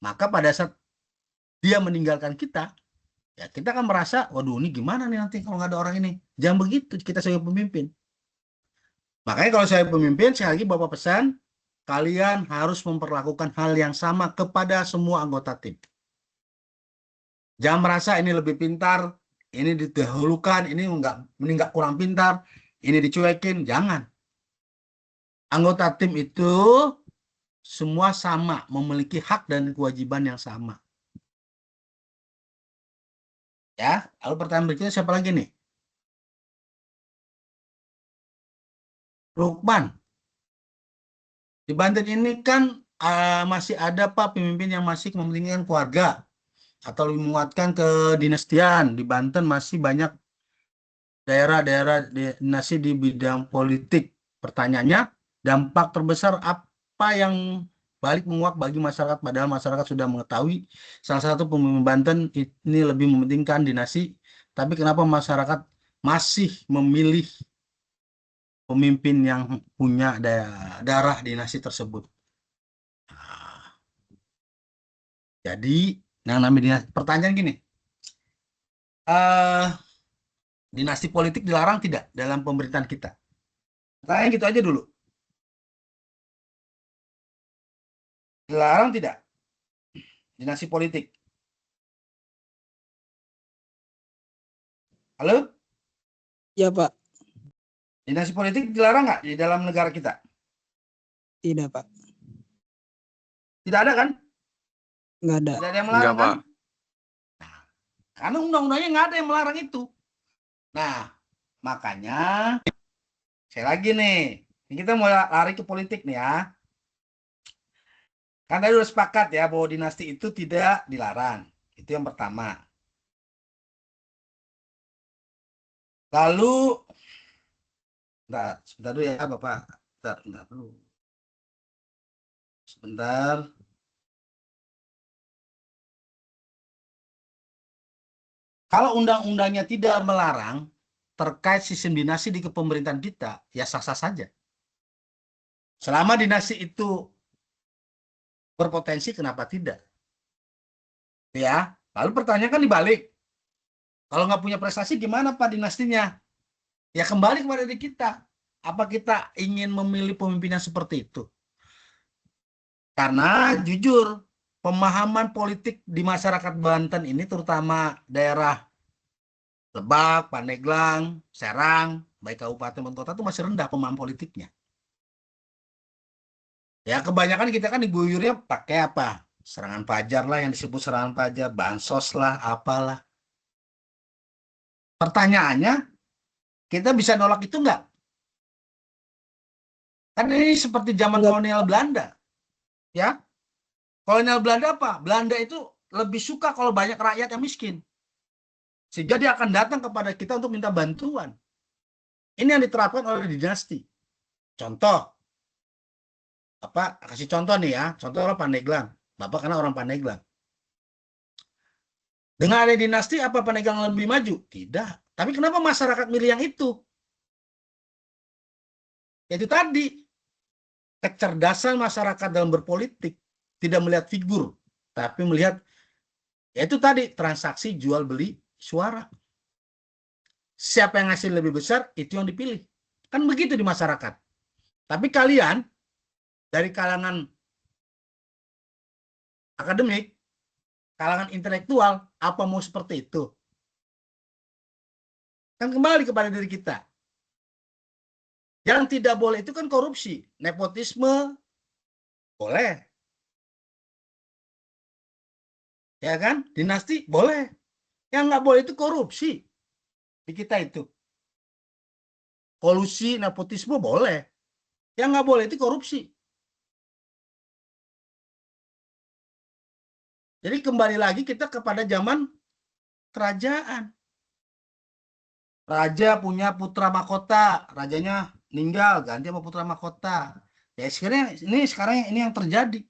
maka pada saat dia meninggalkan kita, ya kita akan merasa, waduh ini gimana nih nanti kalau nggak ada orang ini. Jangan begitu kita sebagai pemimpin. Makanya kalau saya pemimpin, sekali lagi Bapak pesan, kalian harus memperlakukan hal yang sama kepada semua anggota tim. Jangan merasa ini lebih pintar, ini didahulukan, ini nggak kurang pintar, ini dicuekin. Jangan. Anggota tim itu semua sama, memiliki hak dan kewajiban yang sama. Ya, lalu pertanyaan berikutnya siapa lagi nih? Lukman. Di Banten ini kan masih ada Pak pemimpin yang masih mementingkan keluarga atau lebih menguatkan kedinastian. Di Banten masih banyak daerah-daerah dinasti di bidang politik. Pertanyaannya, dampak terbesar apa yang balik menguak bagi masyarakat, padahal masyarakat sudah mengetahui salah satu pemimpin Banten ini lebih mementingkan dinasti, tapi kenapa masyarakat masih memilih pemimpin yang punya darah dinasti tersebut? Jadi, yang namanya pertanyaan gini, dinasti politik dilarang tidak dalam pemerintahan kita? Pertanyaan gitu aja dulu. Dilarang tidak dinasti politik? Halo? Ya Pak. Dinasti politik dilarang nggak di dalam negara kita? Tidak, Pak. Tidak ada kan? Nggak ada. Tidak ada yang Enggak, melarang kan? Pak. Karena undang-undangnya nggak ada yang melarang itu. Nah, makanya saya lagi nih, ini kita mau lari ke politik nih ya. Kan tadi udah sepakat ya bahwa dinasti itu tidak dilarang. Itu yang pertama. Lalu, sebentar dulu ya Bapak. Sebentar dulu. Sebentar. Kalau undang-undangnya tidak melarang terkait sistem dinasti di kepemerintahan kita, ya sah-sah saja. Selama dinasti itu berpotensi, kenapa tidak? Ya, lalu pertanyaan kan dibalik. Kalau nggak punya prestasi, gimana Pak dinastinya? Ya kembali kepada diri kita. Apa kita ingin memilih pemimpin yang seperti itu? Karena jujur, pemahaman politik di masyarakat Banten ini, terutama daerah Lebak, Pandeglang, Serang, baik kabupaten maupun kota, itu masih rendah pemahaman politiknya. Ya kebanyakan kita kan diguyurnya pakai apa? Serangan fajar lah, yang disebut serangan fajar, bansos lah, apalah. Pertanyaannya, kita bisa nolak itu enggak? Kan ini seperti zaman kolonial Belanda. Ya, kolonial Belanda apa? Belanda itu lebih suka kalau banyak rakyat yang miskin. Sehingga dia akan datang kepada kita untuk minta bantuan. Ini yang diterapkan oleh dinasti. Contoh, kasih contoh nih ya, contoh orang Pandeglang. Bapak karena orang Pandeglang. Dengan ada dinasti, apa Pandeglang lebih maju? Tidak. Tapi kenapa masyarakat milih yang itu? Yaitu tadi, kecerdasan masyarakat dalam berpolitik tidak melihat figur, tapi melihat, yaitu tadi, transaksi jual beli suara. Siapa yang ngasih lebih besar, itu yang dipilih. Kan begitu di masyarakat. Tapi kalian, dari kalangan akademik, kalangan intelektual, apa mau seperti itu? Kan kembali kepada diri kita. Yang tidak boleh itu kan korupsi. Nepotisme, boleh. Ya kan? Dinasti, boleh. Yang nggak boleh itu korupsi. Di kita itu. Kolusi, nepotisme, boleh. Yang nggak boleh itu korupsi. Jadi kembali lagi kita kepada zaman kerajaan. Raja punya putra mahkota, rajanya meninggal, ganti sama putra mahkota. Ya sekarang ini yang terjadi.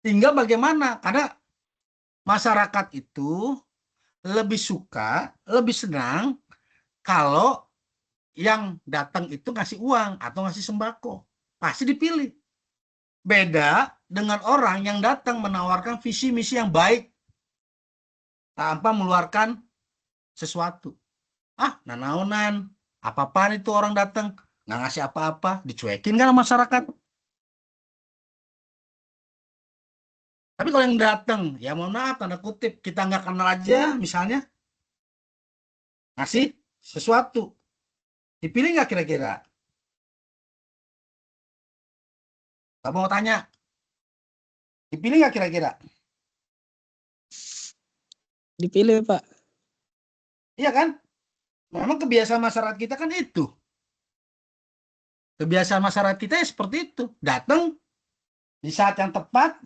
Tinggal bagaimana? Karena masyarakat itu lebih suka, lebih senang kalau yang datang itu ngasih uang atau ngasih sembako. Pasti dipilih. Beda dengan orang yang datang menawarkan visi misi yang baik tanpa mengeluarkan sesuatu. Nanaonan, apa-apaan itu orang datang, nggak ngasih apa-apa, dicuekin kan masyarakat. Tapi kalau yang datang, ya mohon maaf, tanda kutip, kita nggak kenal aja misalnya, ngasih sesuatu, dipilih nggak kira-kira? Kamu mau tanya, dipilih nggak kira-kira? Dipilih, Pak. Iya kan? Memang kebiasaan masyarakat kita kan itu. Kebiasaan masyarakat kita ya seperti itu. Datang di saat yang tepat,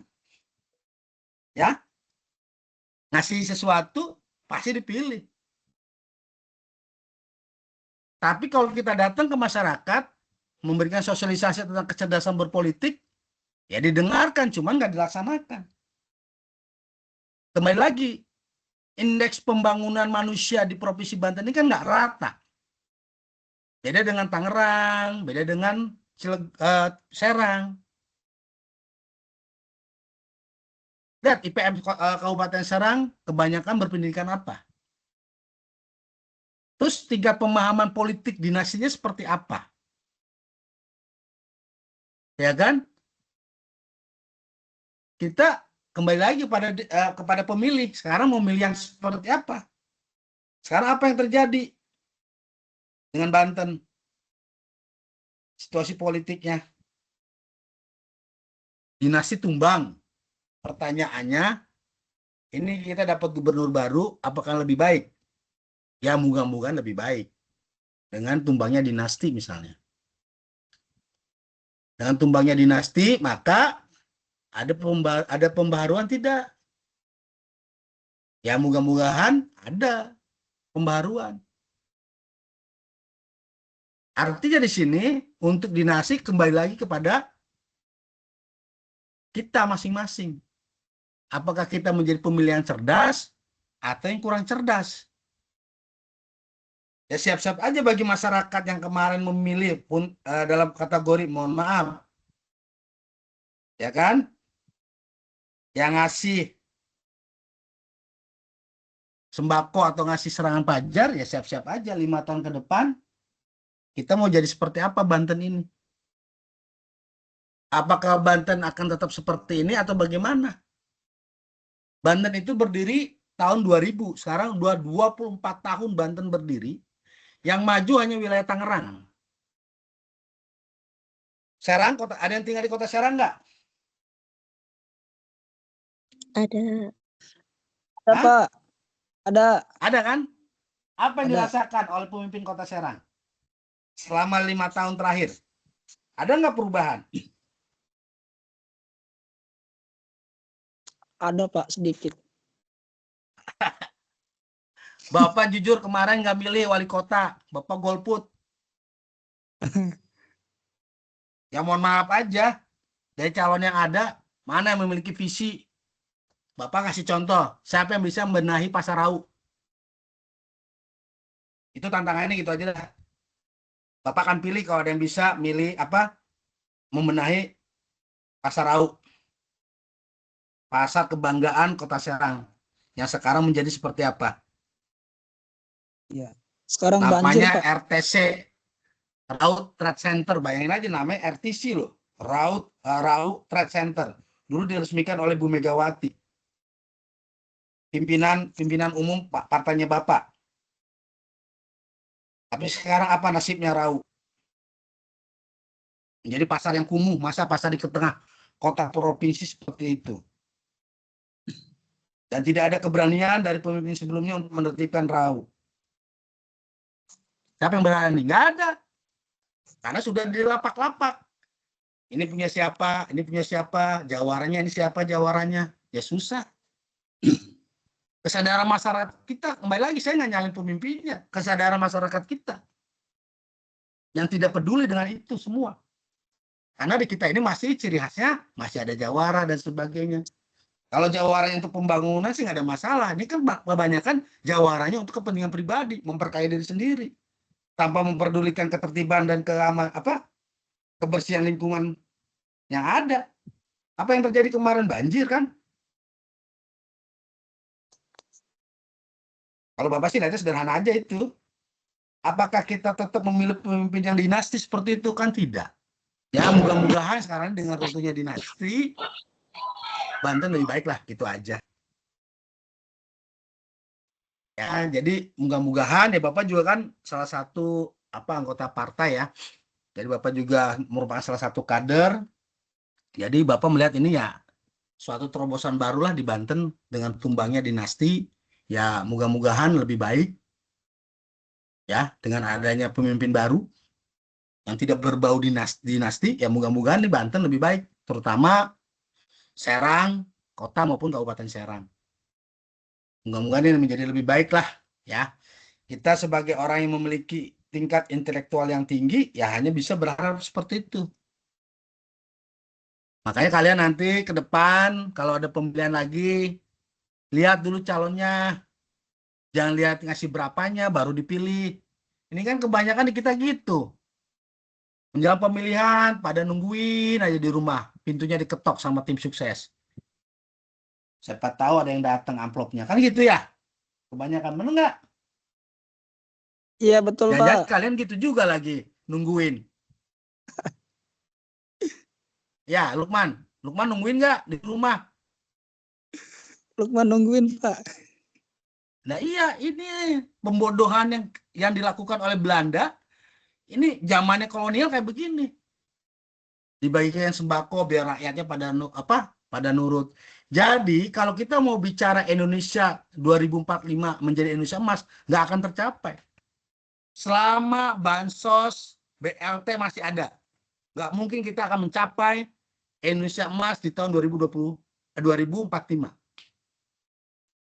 ya, ngasih sesuatu, pasti dipilih. Tapi kalau kita datang ke masyarakat, memberikan sosialisasi tentang kecerdasan berpolitik, ya didengarkan, cuman nggak dilaksanakan. Kembali lagi, indeks pembangunan manusia di Provinsi Banten ini kan nggak rata. Beda dengan Tangerang, beda dengan Serang. Lihat IPM Kabupaten Serang kebanyakan berpendidikan apa? Terus tingkat pemahaman politik dinastinya seperti apa? Ya kan? Kita kembali lagi kepada pemilih. Sekarang mau milih yang seperti apa? Sekarang apa yang terjadi dengan Banten? situasi politiknya. Dinasti tumbang. Pertanyaannya, ini kita dapat gubernur baru, apakah lebih baik? Ya, moga-moga lebih baik. Dengan tumbangnya dinasti misalnya. Dengan tumbangnya dinasti, maka ada pembaharuan tidak? Ya, moga-mogahan ada pembaharuan. Artinya di sini, untuk dinasti kembali lagi kepada kita masing-masing. Apakah kita menjadi pemilih yang cerdas atau yang kurang cerdas? Ya siap-siap aja bagi masyarakat yang kemarin memilih pun dalam kategori mohon maaf. Ya kan? Yang ngasih sembako atau ngasih serangan fajar, ya siap-siap aja 5 tahun ke depan kita mau jadi seperti apa Banten ini? Apakah Banten akan tetap seperti ini atau bagaimana? Banten itu berdiri tahun 2000, sekarang 24 tahun Banten berdiri, yang maju hanya wilayah Tangerang. Serang, ada yang tinggal di kota Serang nggak? Ada. Ada, Hah? Pak. Ada. Ada kan? Apa yang Ada. dirasakan oleh pemimpin kota Serang selama 5 tahun terakhir? Ada nggak perubahan? Ada, Pak, sedikit. Bapak jujur kemarin nggak milih wali kota, Bapak golput. Ya mohon maaf aja, dari calon yang ada, mana yang memiliki visi? Bapak kasih contoh, siapa yang bisa membenahi Pasar Rau? Itu tantangannya gitu aja dah. Bapak akan pilih kalau ada yang bisa milih apa? Membenahi Pasar Rau. Pasar kebanggaan Kota Serang. Yang sekarang menjadi seperti apa? Ya. Sekarang banjir, Namanya Pak. RTC. Raut Trade Center. Bayangin aja namanya RTC loh. Raut Trade Center. Dulu diresmikan oleh Bu Megawati. Pimpinan umum partainya Bapak. Tapi sekarang apa nasibnya Raut? Menjadi pasar yang kumuh, masa pasar di tengah kota provinsi seperti itu. Dan tidak ada keberanian dari pemimpin sebelumnya untuk menertibkan Raut. Siapa yang berani? Nggak ada. Karena sudah dilapak-lapak. Ini punya siapa? Ini punya siapa? Jawarannya ini siapa jawarannya? Ya susah. Kesadaran masyarakat kita, kembali lagi saya nggak nyalain pemimpinnya. Kesadaran masyarakat kita. Yang tidak peduli dengan itu semua. Karena di kita ini masih ciri khasnya, masih ada jawara dan sebagainya. Kalau jawarannya untuk pembangunan sih nggak ada masalah. Ini kan kebanyakan jawarannya untuk kepentingan pribadi, memperkaya diri sendiri, tanpa memperdulikan ketertiban dan kebersihan lingkungan yang ada. Apa yang terjadi kemarin banjir kan? Kalau Bapak sih lihatnya sederhana aja itu. Apakah kita tetap memilih pemimpin yang dinasti seperti itu? Kan tidak. Ya mudah-mudahan sekarang dengan runtuhnya dinasti, Banten lebih baik lah, gitu aja. Ya, jadi mudah-mudahan ya Bapak juga kan salah satu anggota partai ya. Jadi Bapak juga merupakan salah satu kader. Jadi Bapak melihat ini ya suatu terobosan barulah di Banten dengan tumbangnya dinasti. Ya mudah-mudahan lebih baik ya dengan adanya pemimpin baru yang tidak berbau dinasti. Ya mudah-mudahan di Banten lebih baik, terutama Serang, kota maupun Kabupaten Serang. Mudah-mudahan ini menjadi lebih baik lah ya. Kita sebagai orang yang memiliki tingkat intelektual yang tinggi ya hanya bisa berharap seperti itu. Makanya kalian nanti ke depan kalau ada pemilihan lagi, lihat dulu calonnya. Jangan lihat ngasih berapanya baru dipilih. Ini kan kebanyakan di kita gitu. Menjelang pemilihan pada nungguin aja di rumah, pintunya diketok sama tim sukses. Siapa tahu ada yang datang amplopnya. Kan gitu ya? Kebanyakan, bener nggak? Iya, betul, Jangan Pak. kalian gitu juga lagi, nungguin. Ya, Lukman nungguin nggak di rumah? Lukman nungguin, Pak. Nah iya, ini pembodohan yang dilakukan oleh Belanda, Ini zamannya kolonial kayak begini. Dibagikan sembako biar rakyatnya pada nurut. Jadi kalau kita mau bicara Indonesia 2045 menjadi Indonesia emas, nggak akan tercapai. Selama bansos BLT masih ada, nggak mungkin kita akan mencapai Indonesia emas di tahun 2045.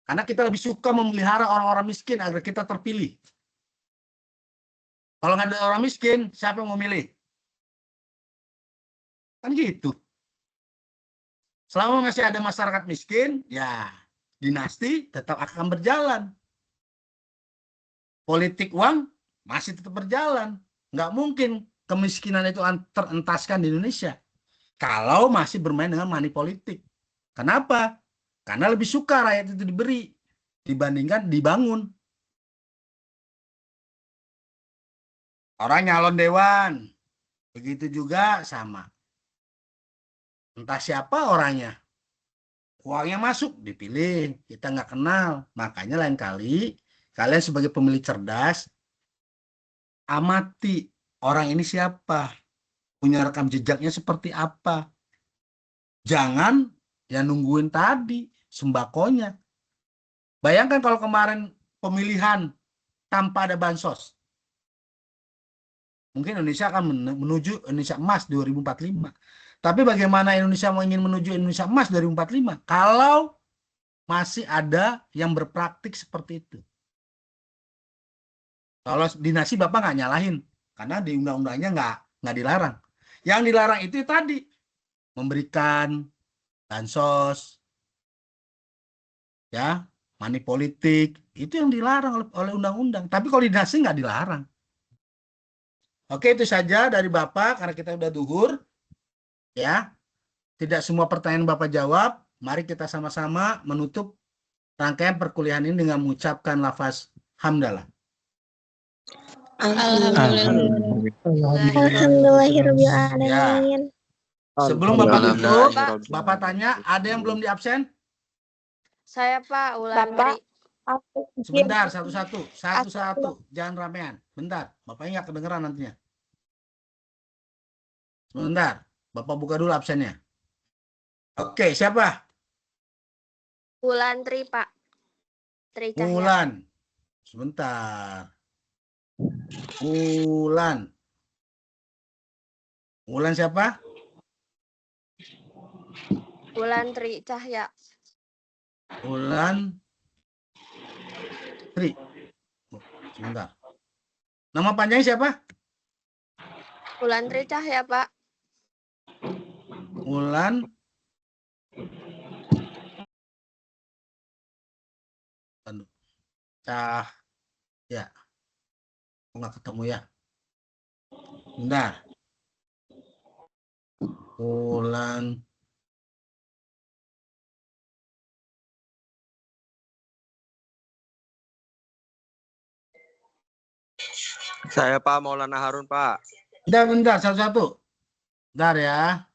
Karena kita lebih suka memelihara orang-orang miskin agar kita terpilih. Kalau nggak ada orang miskin, siapa yang mau milih? Kan gitu. Selama masih ada masyarakat miskin, ya dinasti tetap akan berjalan. Politik uang masih tetap berjalan. Nggak mungkin kemiskinan itu terentaskan di Indonesia. Kalau masih bermain dengan money politik. Kenapa? Karena lebih suka rakyat itu diberi dibandingkan dibangun. Orang nyalon dewan, begitu juga sama. Entah siapa orangnya. Uangnya masuk, dipilih. Kita nggak kenal. Makanya lain kali, kalian sebagai pemilih cerdas, amati orang ini siapa. Punya rekam jejaknya seperti apa. Jangan ya nungguin tadi, sembakonya. Bayangkan kalau kemarin pemilihan tanpa ada bansos. Mungkin Indonesia akan menuju Indonesia emas 2045. Tapi bagaimana Indonesia ingin menuju Indonesia emas 2045 kalau masih ada yang berpraktik seperti itu? Kalau dinasti Bapak nggak nyalahin, karena di undang-undangnya nggak dilarang. Yang dilarang itu tadi, memberikan bansos, ya, money politik, itu yang dilarang oleh undang-undang. Tapi kalau dinasti nggak dilarang. Oke, itu saja dari Bapak, karena kita udah duhur. Ya, tidak semua pertanyaan Bapak jawab. Mari kita sama-sama menutup rangkaian perkuliahan ini dengan mengucapkan lafaz hamdalah. Alhamdulillahirrahmanirrahim. Sebelum Bapak tutup, Alhamdulillah. Bapak tanya, ada yang belum diabsen? Saya Pak Wulandri. Sebentar, satu-satu. Jangan ramean. Bentar, Bapaknya nggak kedengeran nantinya. Sebentar, Bapak buka dulu absennya. Oke, siapa? Wulandri Pak. Tri Cahya. Wulan. Sebentar. Wulan. Wulan siapa? Wulandri Cahya. Wulan Tri. Sebentar. Nama panjangnya siapa? Wulandri Cahya Pak. Wulan ya. Nggak ketemu ya. Bentar. Wulan Saya Pak Maulana Harun, Pak. Bentar, satu-satu. Bentar ya.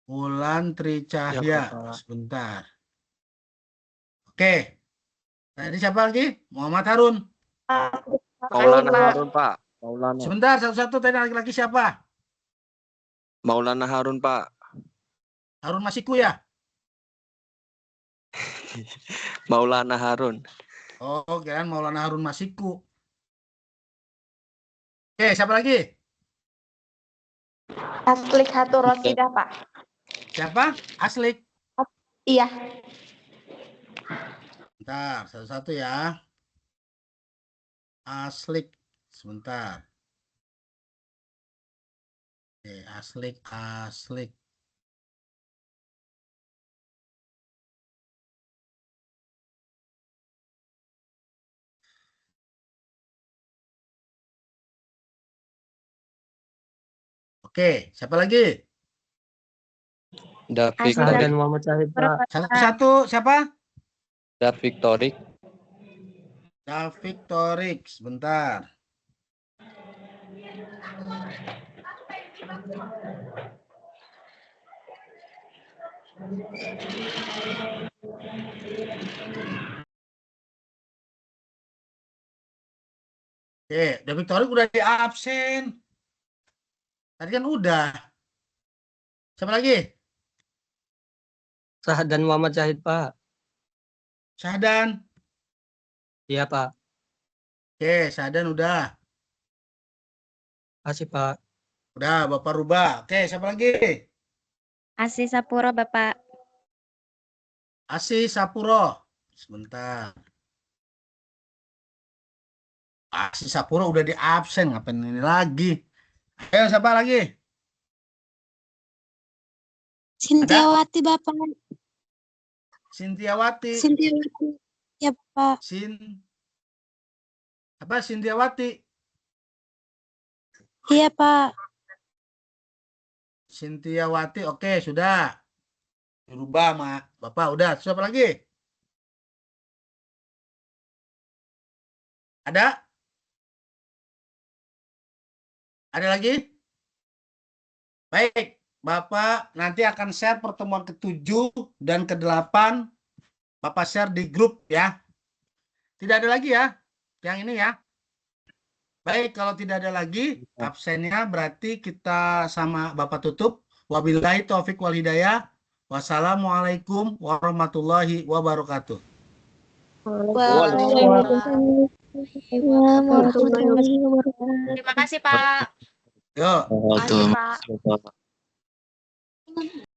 Wulan Tri Cahya. Ya, Pak. Sebentar. Oke. Tadi siapa lagi? Muhammad Harun. Maulana Harun, Pak. Maulana. Sebentar, satu-satu. Tadi laki-laki siapa? Maulana Harun, Pak. Harun Masiku ya? Maulana Harun. Oh, kirain Maulana Harun Masiku. Oke, siapa lagi? Aslik Hatur Rosidah, Pak. Siapa? Aslik. Iya. Bentar, satu-satu ya. Aslik. Sebentar. Oke, Aslik. Oke, siapa lagi? David Ada. Muhammad Syahid, Pak. Satu-satu, siapa? David Torik. David Torik, sebentar. Oke, udah Victoria udah di absen. Tadi kan udah. Siapa lagi? Syahdan Muhammad Syahid, Pak. Syahdan. Iya, Pak. Oke, Syahdan udah. Kasih, Pak. Udah, Bapak rubah. Oke, siapa lagi? Asi Sapuro, Bapak. Asi Sapuro. Sebentar. Asi Sapuro udah di absen. Ngapain ini lagi? Ayo, siapa lagi? Sintiawati, Bapak. Sintiawati. Sintiawati. Ya, Pak. Sintiawati? Iya, Pak. Sintiawati, oke, sudah. Dirubah, Mak. Bapak, udah. Siapa lagi? Ada? Ada lagi? Baik, Bapak nanti akan share pertemuan ke-7 dan ke-8. Bapak share di grup ya. Tidak ada lagi ya, yang ini ya. Baik, kalau tidak ada lagi absennya berarti kita sama Bapak tutup. Wabillahi taufik wal hidayah. Wassalamualaikum warahmatullahi wabarakatuh. Waalaikumsalam warahmatullahi wabarakatuh. Terima kasih, Pak. Yuk. Waktu. Makasih, Pak.